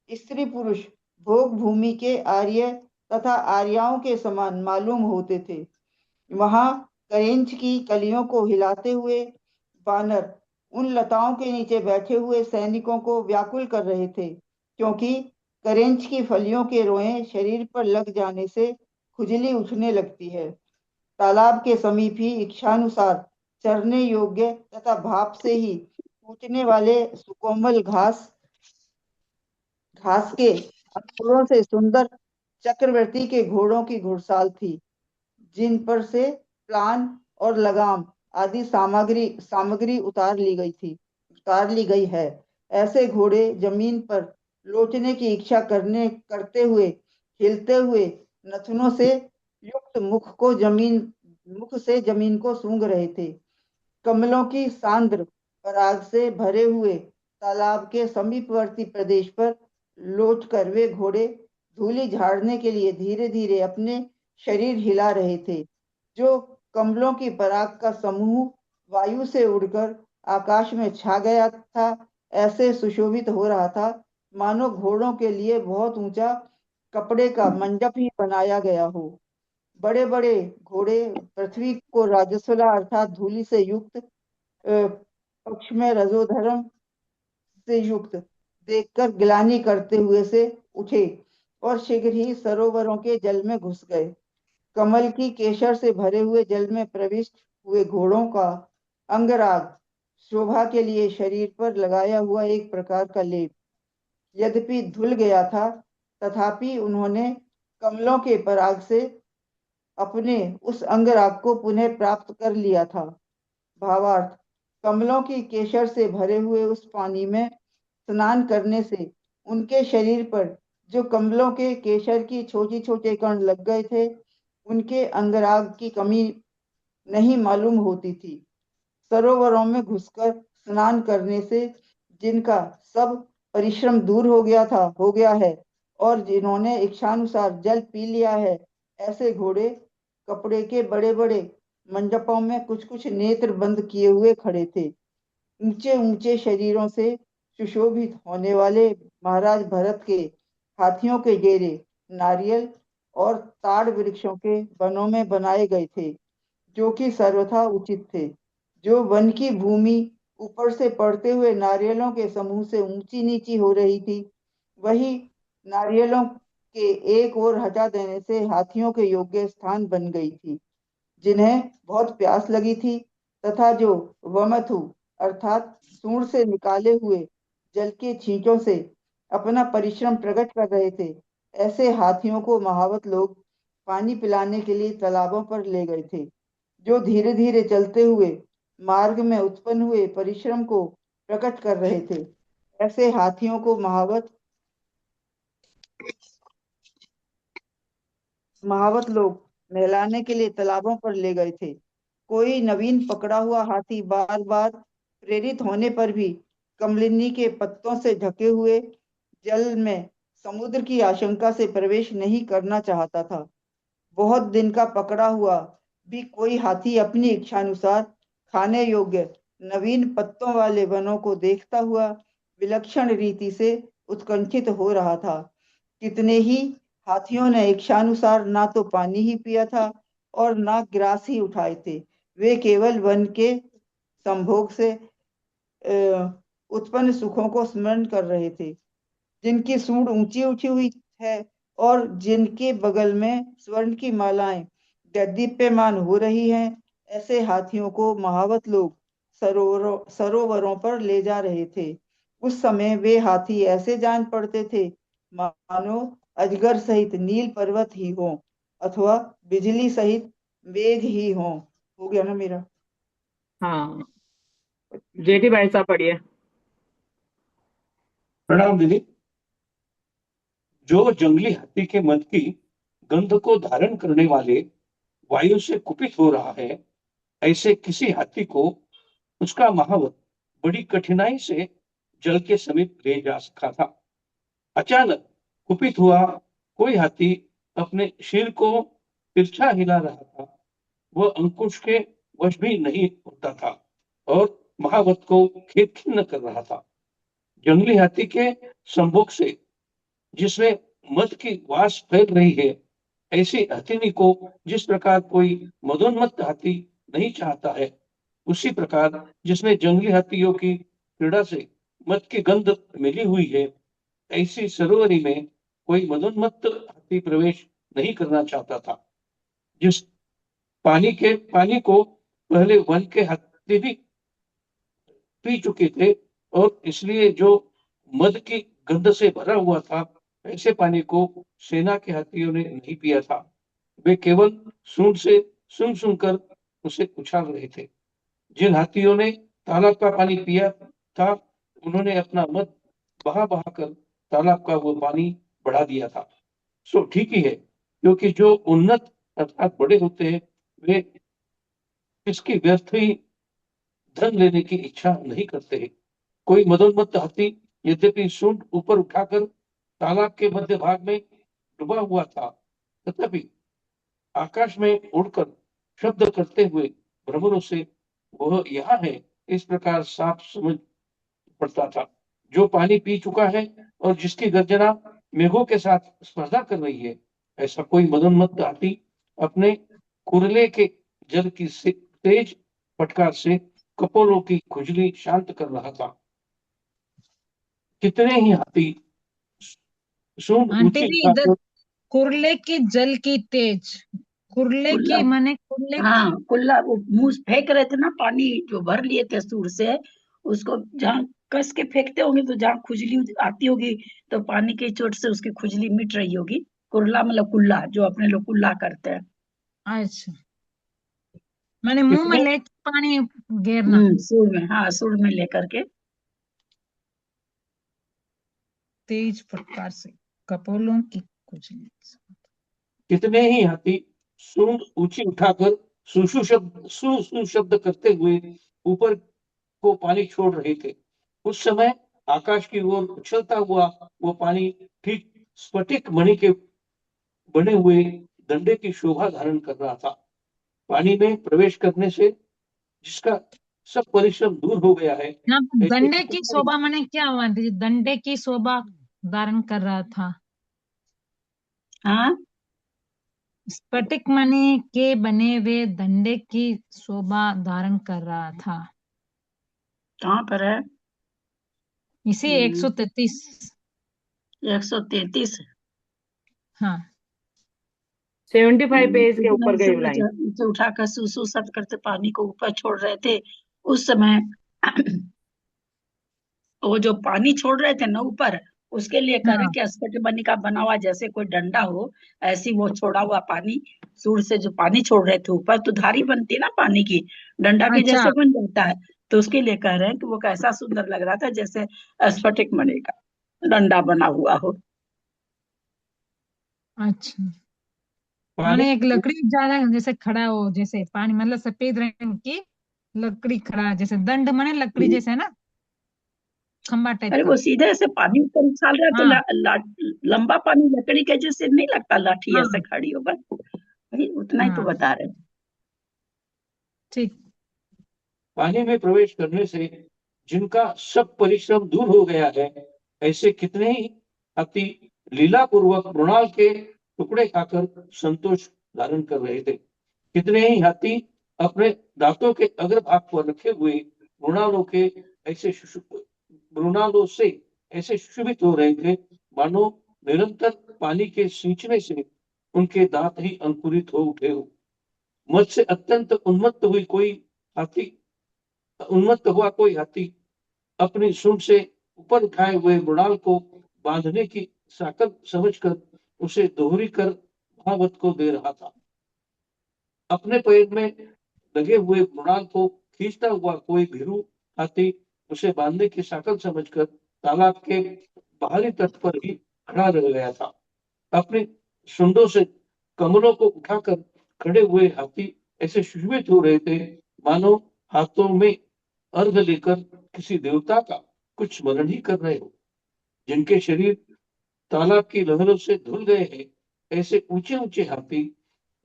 स्त्री पुरुष भोग भूमि के आर्य तथा आर्याओं के समान मालूम होते थे। वहां करेंच की कलियों को हिलाते हुए बानर उन लताओं के नीचे बैठे हुए सैनिकों को व्याकुल कर रहे थे, क्योंकि करेंच की फलियों के रोएं शरीर पर लग जाने से खुजली उठने लगती है। तालाब के समीप ही इच्छानुसार चरने योग्य तथा भाप से ही टूटने वाले सुकोमल घास के अंकुरों से सुंदर चक्रवर्ती के घोड़ों की घुड़साल थी, जिन पर से प्लान और लगाम आदि सामग्री उतार ली गई है। ऐसे घोड़े जमीन पर लोचने की इच्छा करते हुए हिलते हुए नथनों से युक्त मुख से जमीन को सूंघ रहे थे। कमलों की सांद्र पराग से भरे हुए तालाब के समीपवर्ती प्रदेश पर लौटकर वे घोड़े धूलि झाड़ने के लिए धीरे धीरे अपने शरीर हिला रहे थे। जो कमलों की पराग का समूह वायु से उड़कर आकाश में छा गया था, ऐसे सुशोभित हो रहा था मानो घोड़ों के लिए बहुत ऊंचा कपड़े का मंडप ही बनाया गया हो। बड़े बड़े घोड़े पृथ्वी को राजस्वला अर्थात धूलि से युक्त पक्ष में रजोधर्म से युक्त देखकर गिलानी करते हुए से उठे और शीघ्र ही सरोवरों के जल में घुस गए। कमल की केसर से भरे हुए जल में प्रविष्ट हुए घोड़ों का अंगराग शोभा के लिए शरीर पर लगाया हुआ एक प्रकार का लेप यद्यपि धुल गया था, तथापि उन्होंने कमलों के पराग से अपने उस अंगराग को पुनः प्राप्त कर लिया था। भावार्थ, कमलों की केसर से भरे हुए उस पानी में स्नान करने से उनके शरीर पर जो कमलों के केसर की छोटे छोटे कण लग गए थे, उनके अंगराग की कमी नहीं मालूम होती थी। सरोवरों में घुसकर स्नान करने से जिनका सब परिश्रम दूर हो गया है और जिन्होंने इच्छानुसार जल पी लिया है, ऐसे घोड़े कपड़े के बड़े बड़े मंडपों में कुछ कुछ नेत्र बंद किए हुए खड़े थे। ऊंचे ऊंचे शरीरों से सुशोभित होने वाले महाराज भरत के हाथियों के डेरे नारियल और ताड़ वृक्षों के वनों में बनाए गए थे, जो कि सर्वथा उचित थे। जो वन की भूमि ऊपर से पड़ते हुए नारियलों के समूह से ऊंची नीची हो रही थी, वही नारियलों के एक ओर हटा देने से हाथियों के योग्य स्थान बन गई थी, जिन्हें बहुत प्यास लगी थी तथा जो वमथु अर्थात सूंड से निकाले हुए जल के छींटों से अपना परिश्रम प्रकट कर रहे थे, ऐसे हाथियों को महावत लोग पानी पिलाने के लिए तालाबों पर ले गए थे। जो धीरे धीरे चलते हुए मार्ग में उत्पन्न हुए परिश्रम को प्रकट कर रहे थे, ऐसे हाथियों को महावत लोग नहलाने के लिए तालाबों पर ले गए थे। कोई नवीन पकड़ा हुआ हाथी बार बार प्रेरित होने पर भी कमलिनी के पत्तों से ढके हुए जल में समुद्र की आशंका से प्रवेश नहीं करना चाहता था। बहुत दिन का पकड़ा हुआ भी कोई हाथी अपनी इच्छानुसार खाने योग्य नवीन पत्तों वाले वनों को देखता हुआ विलक्षण रीति से उत्कंठित हो रहा था। कितने ही हाथियों ने इच्छानुसार ना तो पानी ही पिया था और ना ग्रास ही उठाए थे। वे केवल वन के संभोग से उत्पन्न सुखों को स्मरण कर रहे थे, जिनकी सूंड ऊंची उठी हुई है और जिनके बगल में स्वर्ण की मालाएं दैदीप्यमान हो रही हैं। ऐसे हाथियों को महावत लोग सरोवरों पर ले जा रहे थे। उस समय वे हाथी ऐसे जान पड़ते थे मानो अजगर सहित नील पर्वत ही हो अथवा बिजली सहित वेग ही हो गया ना मेरा। हाँ, जेठी भाई साहब पढ़िए। प्रणाम दीदी। जो जंगली हाथी के मद की गंध को धारण करने वाले वायु से कुपित हो रहा है, ऐसे किसी हाथी को उसका महावत बड़ी कठिनाई से जल के समीप ले जा सका था। अचानक कुपित हुआ कोई हाथी अपने सिर को तिरछा हिला रहा था। वह अंकुश के वश भी नहीं होता था और महावत को खेद खिन्न कर रहा था। जंगली हाथी के संभोग से जिसमें मद की वास फैल रही है, ऐसी हथिनी को जिस प्रकार कोई मदोन्मत्त हाथी नहीं चाहता है, उसी प्रकार जिसमें जंगली हाथियों की क्रीड़ा से मद की गंध मिली हुई है, ऐसी सरोवरी में कोई मदोन्मत्त हाथी प्रवेश नहीं करना चाहता था। जिस पानी को पहले वन के हाथी भी पी चुके थे और इसलिए जो मद की गंध से भरा हुआ था, ऐसे पानी को सेना के हाथियों ने नहीं पिया था। वे केवल सूंड से सुन कर उसे उछाल रहे थे। जिन हाथियों ने तालाब का पानी पिया था, उन्होंने अपना मद बहा बहा कर तालाब का वो पानी बढ़ा दिया था। सो ठीक ही है, क्योंकि जो उन्नत अर्थात बड़े होते हैं, वे इसकी व्यर्थ ही धन लेने की इच्छा नहीं करते हैं। कोई मदोन्मत्त हाथी यद्यपि सूंड ऊपर उठाकर तालाब के मध्य भाग में डूबा हुआ था, तथापि आकाश में उड़कर शब्द करते हुए भ्रमरों से वह यहाँ है इस प्रकार साफ समझ पड़ता था। जो पानी पी चुका है और जिसकी गर्जना मेघों के साथ स्पर्धा कर रही है, ऐसा कोई मदोन्मत्त हाथी अपने कुरले के जल की तेज फटकार से कपोलों की खुजली शांत कर रहा था। कितने ही हाथी सूंड आंटी ऊंची जी, इधर कुरले के जल की तेज, कुरले कुल्ला, की माने कुरले हाँ कुल्ला, वो मुंह से फेंक रहे थे ना पानी जो भर लिए थे सूर से, उसको जहाँ कस के फेंकते होंगे तो जहाँ खुजली आती होगी तो पानी की चोट से उसकी खुजली मिट रही होगी। कुरला मतलब कुल्ला, जो अपने लोग कुल्ला करते हैं। अच्छा, माने मुंह में कितने ले पानी घेरना। सूर में, हाँ सूर में लेकर के। तेज फटकार से कपोलों की खुजली। कितने ही हाथी सूंड ऊंची उठाकर सु शब्द करते हुए ऊपर को पानी छोड़ रहे थे। उस समय आकाश की ओर उछलता हुआ वो पानी ठीक स्फटिक मणि के बने हुए दंडे की शोभा धारण कर रहा था। पानी में प्रवेश करने से जिसका सब परिश्रम दूर हो गया है, ना, ऐसे दंडे की शोभा माने क्या हुआ आंटी जी? दंडे की शोभा धारण कर रहा था। हाँ, स्फटिक मणि के बने हुए दंडे की शोभा धारण कर रहा था। कहाँ पर है? इसी 133। 133। हाँ, 75 पेज के ऊपर गई लाइन। नीचे उठाकर सुसु शब्द करते पानी को ऊपर छोड़ रहे थे। उस समय वो जो पानी छोड़ रहे थे ना ऊपर, उसके लिए कह रहे हाँ, कि स्फटिक मणि का बना हुआ जैसे कोई डंडा हो, ऐसी वो छोड़ा हुआ पानी सूर से जो पानी छोड़ रहे थे ऊपर, तो धारी बनती है ना पानी की, डंडा के अच्छा जैसे बन जाता है। तो उसके लिए कह रहे हैं कि वो कैसा सुंदर लग रहा था, जैसे स्फटिक मणि का डंडा बना हुआ हो। अच्छा, पानी माने एक लकड़ी ज्यादा जैसे खड़ा हो, जैसे पानी मतलब सफेद रंग की लकड़ी खड़ा, जैसे दंड माने लकड़ी जैसे है ना, खंबा टाइप अरे का। वो सीधे ऐसे पानी ऊपर उछाल रहा है तो हाँ लंबा पानी लकड़ी के जैसे नहीं लगता, लाठी ऐसे हाँ खड़ी हो, बस वही उतना ही तो हाँ, बता रहे हैं। ठीक। पानी में प्रवेश करने से जिनका सब परिश्रम दूर हो गया है, ऐसे कितने ही हाथी लीला पूर्वक मृणाल के टुकड़े खाकर संतोष धारण कर रहे थे। कितने ही हाथी अपने दांतों के अग्रभाग पर रखे हुए मृणालों से ऐसे सुशोभित हो रहे थे मानो निरंतर पानी के सींचने से उनके दांत ही अंकुरित हो उठे हो। मद से अत्यंत उन्मत्त हुआ कोई हाथी अपनी सूंड से ऊपर उठाए हुए मृणाल को बांधने की साकल समझकर उसे दोहरी कर महावत को दे रहा था। अपने पैर में लगे हुए मृणाल को खींचता हुआ कोई भीरू हाथी उसे बांधने की साकल समझकर तालाब के बाहरी तट पर ही खड़ा रह गया था। अपने सुंडों से कमलों को उठाकर खड़े हुए हाथी ऐसे सुशोभित हो रहे थे मानो हाथों में अर्घ लेकर किसी देवता का कुछ स्मरण ही कर रहे हो। जिनके शरीर तालाब की लहरों से धुल गए हैं, ऐसे ऊंचे ऊंचे हाथी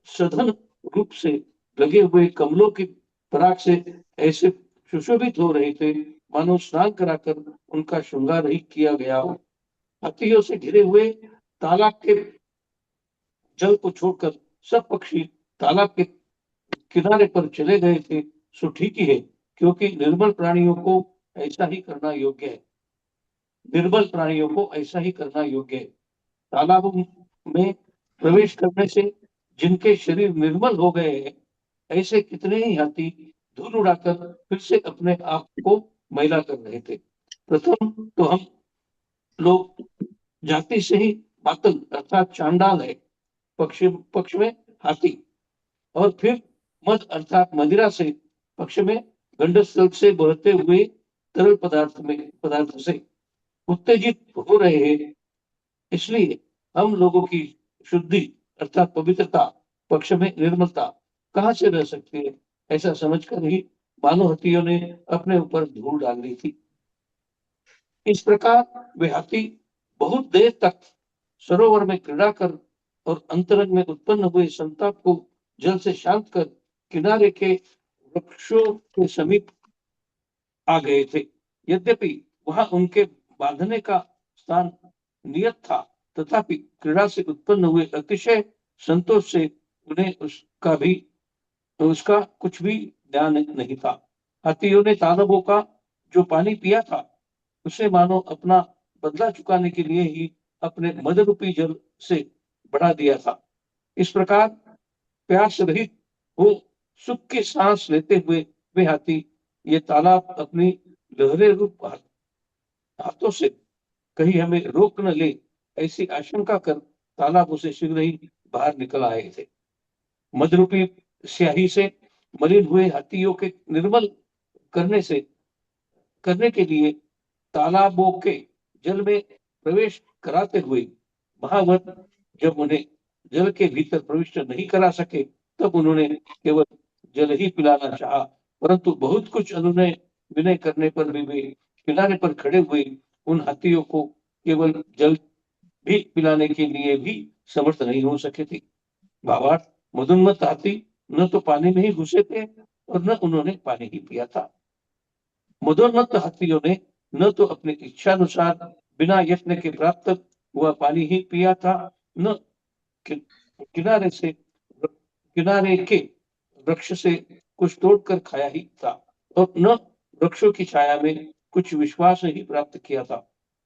सघन रूप से लगे हुए कमलों की पराग से ऐसे सुशोभित हो रहे थे मानो स्नान कराकर उनका श्रृंगार ही किया गया हो। हाथियों से घिरे हुए तालाब के जल को छोड़कर सब पक्षी तालाब के किनारे पर चले गए थे। सो ठीक ही है, क्योंकि निर्बल प्राणियों को ऐसा ही करना योग्य है। निर्बल प्राणियों को ऐसा ही करना योग्य है। तालाबों में प्रवेश करने से जिनके शरीर निर्मल हो गए हैं, ऐसे कितने ही हाथी धूल उड़ाकर फिर से अपने आप को मैला कर रहे थे। प्रथम तो हम लोग जाति से ही पातल अर्थात चांडाल है, पक्ष में हाथी, और फिर मद अर्थात मदिरा से पक्ष में गंडस्थल से बहते हुए तरल पदार्थ से उत्तेजित हो रहे हैं। इसलिए हम लोगों की शुद्धि अर्थात पवित्रता पक्ष में निर्मलता कहाँ से रह सकती है, ऐसा समझकर ही मानव हाथियों ने अपने ऊपर धूल डाल दी थी। इस प्रकार वे हाथी बहुत देर तक सरोवर में क्रीड़ा कर और अंतरंग में उत्पन्न हुए संताप को जल से शांत कर किनारे के वृक्षों के समीप आ गए थे। यद्यपि वहां उनके बांधने का स्थान नियत था, तथापि क्रीड़ा से उत्पन्न हुए अतिशय संतोष से उन्हें उसका कुछ भी ध्यान नहीं था। हाथियों ने तालाबों का जो पानी पिया था उसे मानो अपना बदला चुकाने के लिए ही अपने मदरूपी जल से बढ़ा दिया था। इस प्रकार प्यास रहित हो सुख की सांस लेते हुए वे हाथी ये तालाब अपनी लहरे रूप हाथों से कहीं हमें रोक न ले, ऐसी आशंका कर तालाबों से शीघ्र ही बाहर निकल आए थे। मदरूपी स्याही से मलिन हुए हाथियों के निर्मल करने के लिए तालाबों के जल में प्रवेश कराते हुए महावत जब उन्हें जल के भीतर प्रविष्ट नहीं करा सके, तब उन्होंने केवल जल ही पिलाना चाहा, परंतु बहुत कुछ अनुनय विनय करने पर भी वे किनारे पर खड़े हुए उन हाथियों को केवल जल भी पिलाने के लिए भी समर्थ नहीं हो सके थे। भावार्थ, मदोन्मत्त हाथी न तो पानी में ही घुसे थे और न उन्होंने पानी ही पिया था। मदोन्मत्त हाथियों ने न तो अपनी इच्छा अनुसार बिना यत्न के प्राप्त हुआ पानी ही पिया था, न किनारे के वृक्ष से कुछ तोड़कर खाया ही था, और न वृक्षों की छाया में कुछ विश्वास ही प्राप्त किया था।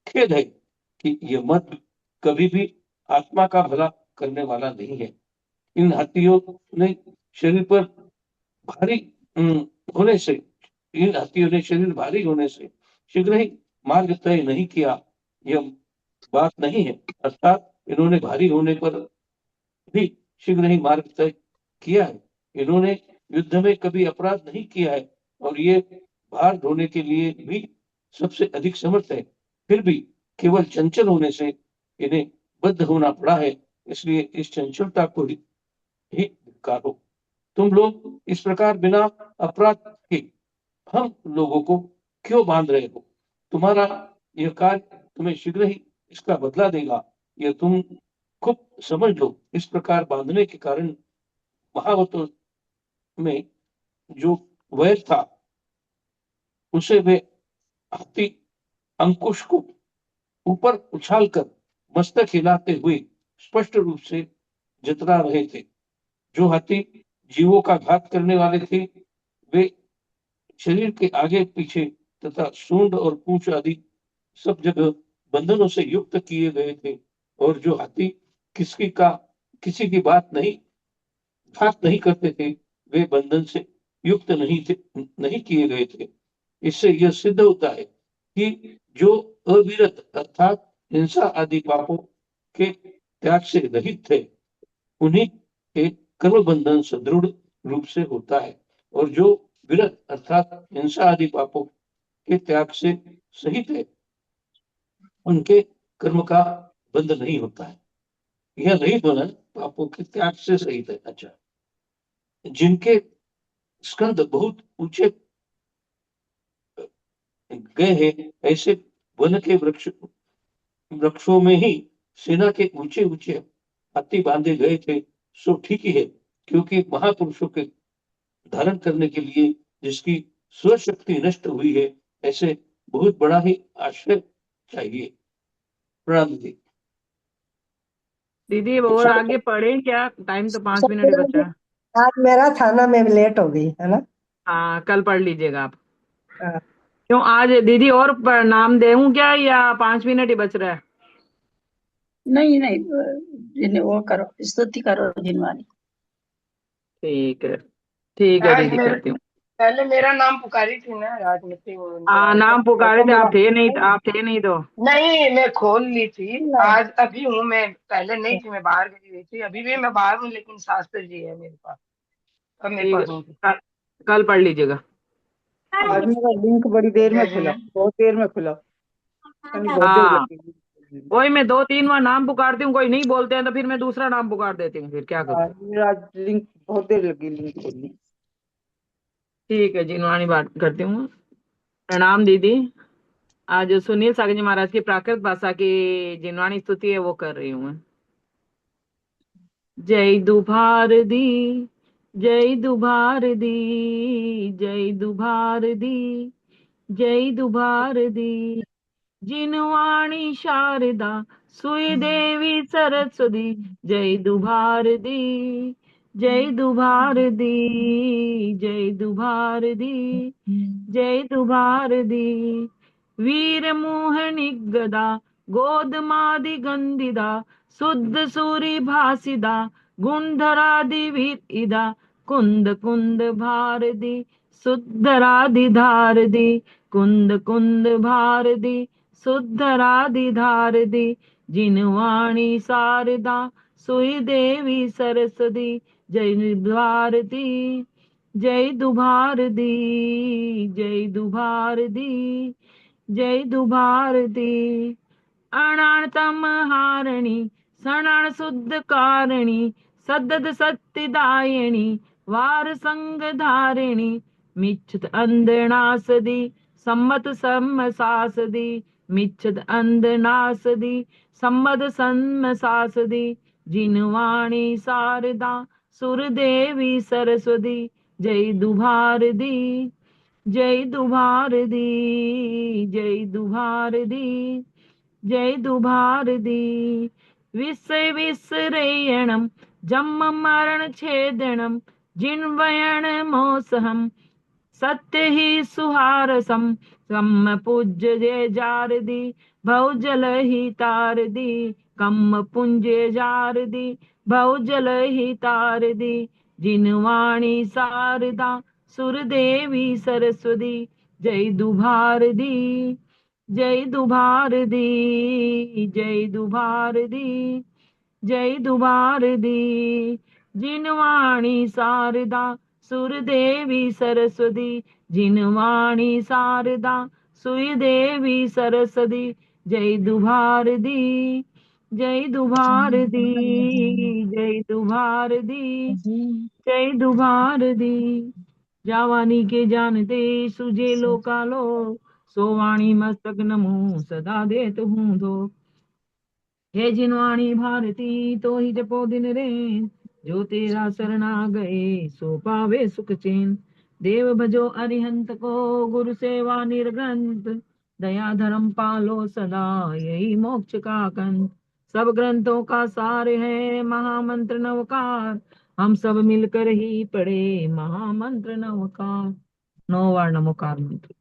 खेद है कि यह मद कभी भी आत्मा का भला करने वाला नहीं है। इन हाथियों ने शरीर भारी होने से शीघ्र ही मार्ग तय नहीं किया, यह बात नहीं है, अर्थात इन्होंने भारी होने पर भी शीघ्र ही मार्ग तय किया है। इन्होंने युद्ध में कभी अपराध नहीं किया है और ये भार ढोने के लिए भी सबसे अधिक समर्थ है, फिर भी केवल चंचल होने से इन्हें बद्ध होना पड़ा है। इसलिए इस चंचलता को ही धिक्कार हो। तुम लोग इस प्रकार बिना अपराध के हम लोगों को क्यों बांध रहे हो? तुम्हारा यह कार्य तुम्हें शीघ्र ही इसका बदला देगा, यह तुम खूब समझ लो। इस प्रकार बांधने के कारण महावतों में जो वैर था उसे वे हाथी अंकुश को ऊपर उछालकर मस्तक हिलाते हुए स्पष्ट रूप से जतरा रहे थे। जो हाथी जीवों का घात करने वाले थे। वे शरीर के आगे पीछे तथा सूंड और पूंछ आदि सब जगह बंधनों से युक्त किए गए थे, और जो हाथी किसी की घात नहीं करते थे, वे बंधन से युक्त नहीं किए गए थे। इससे यह सिद्ध होता है कि जो अविरत अर्थात हिंसा आदि पापों के त्याग से रहित थे, उन्हीं के कर्म बंधन सुदृढ़ रूप से होता है, और जो विरत अर्थात हिंसा आदि पापों के त्याग से सहित है, उनके कर्म का बंध नहीं होता है। यह रहित होना पापों के त्याग से सहित है। अच्छा, जिनके स्कंद बहुत ऊंचे गए हैं, ऐसे वन के वृक्षों में ही सेना के ऊंचे ऊंचे हाथी बांधे गए थे, सो ठीक ही है, क्योंकि महापुरुषों के धारण करने के लिए जिसकी स्वशक्ति नष्ट हुई है, ऐसे बहुत बड़ा ही आश्रय चाहिए। प्रणाम दीदी। दीदी और आगे पढ़े क्या? टाइम तो 5 मिनट ही बचा है। आज मेरा थाना में लेट हो गई है ना। हाँ, कल पढ़ लीजिएगा आप। हाँ। क्यों आज दीदी और नाम देऊं क्या, या 5 मिनट ही बच रहा है? नहीं नहीं, जिन्हें वो करो, स्तुति करो जिनवानी। ठीक है आज दीदी, करती हूँ। पहले मेरा नाम पुकारी थी ना राजनीति नाम पुकारे थे, आप थे नहीं तो। नहीं, मैं खोल ली थी, आज अभी हूँ। मैं पहले नहीं थी, मैं बाहर गई हुई थी, अभी भी मैं बाहर हूँ, लेकिन शास्त्र जी है मेरे पास, अब मैं ठीक है, पढ़ूंगी। कल पढ़ लीजिएगा। आज मेरा लिंक बड़ी देर में खुला, बहुत देर में खुला। बहुत देर हाँ, लगी। वही मैं 2-3 बार नाम पुकारती हूँ, कोई नहीं बोलते हैं तो फिर मैं दूसरा नाम पुकार देती हूँ, फिर क्या करूँ। मेरा लिंक बहुत देर लगी लिंक खोलने। ठीक है, जिनवानी बात करती हूँ। प्रणाम दीदी। आज सुनील सागर जी महाराज की प्राकृत भाषा की जिनवानी स्तुति है, वो कर रही हूँ मैं। जय दुभार दी, जय दुभार दी, जय दुभार दी, जय दुभार दी, जिनवाणी शारदा सुई देवी सरस्वती, जय दुभार दी, जय दुभार दी, जय दुभार दी, जय दुभार दी, वीर मोहनी गदा गोदमादि गंधिदा, शुद्ध सूरी भासिदा, गुणधरादि वीरिदा, कुंद कुंद भारदी, शुद्धरादि धारदी, कुंद कुंद भारदी, शुद्धरादि धारदी, जिनवाणी शारदा सुई देवी सरस्वती, जय भारती, जय दुभारती, जय दुभारती, जय दुभारती, अणातम हारणी, सणान शुद्ध कारिणी, सद्दद सत्यदायिनी, वार संग धारिणी, मिच्छत अंधनासदी, सम्मत सम्मसासदी, मिच्छत अंधनासदी, सम्मद सम्मसासदी, जिनवाणी शारदा सुरदेवी सरस्वती, जय दुभारदी, जय दुभारदी, जय दुभारदी, जय दुभारदी, विषय विसरेयणम जन्म मरण छेदनम, जिन्वयण मोसहम, सत्य ही सुहारसम, कम पूज्य जय जारदी, भवजल ही तारदी, कम पुंजे जारदी, भवजल ही तारदी, जिनवाणी शारदा सुरदेवी सरस्वती, जय दुभारदी, जय दुभारदी, जय दुभारदी, जय दुभारदी, जिनवाणी शारदा सुरदेवी सरस्वती, जिनवाणी शारदा सुरदेवी सरस्वती, जय दुभारदी, जय दुभारदी, जय दुभारदी, जय दुभारदी, जावानी के जानते सुजे लोकालो, सोवाणी मस्तक नमो सदा देत हूँ धो, हे जिनवाणी भारती तो ही जपो दिन रेन, जो तेरा शरणा गए सो पावे सुख चैन, देव भजो अरिहंत को गुरु सेवा निर्ग्रंथ, दया धर्म पालो सदा यही मोक्ष का कंठ, सब ग्रंथों का सार है महामंत्र नवकार, हम सब मिलकर ही पढ़े महामंत्र नवकार, 9वार नमोकार मंत्र।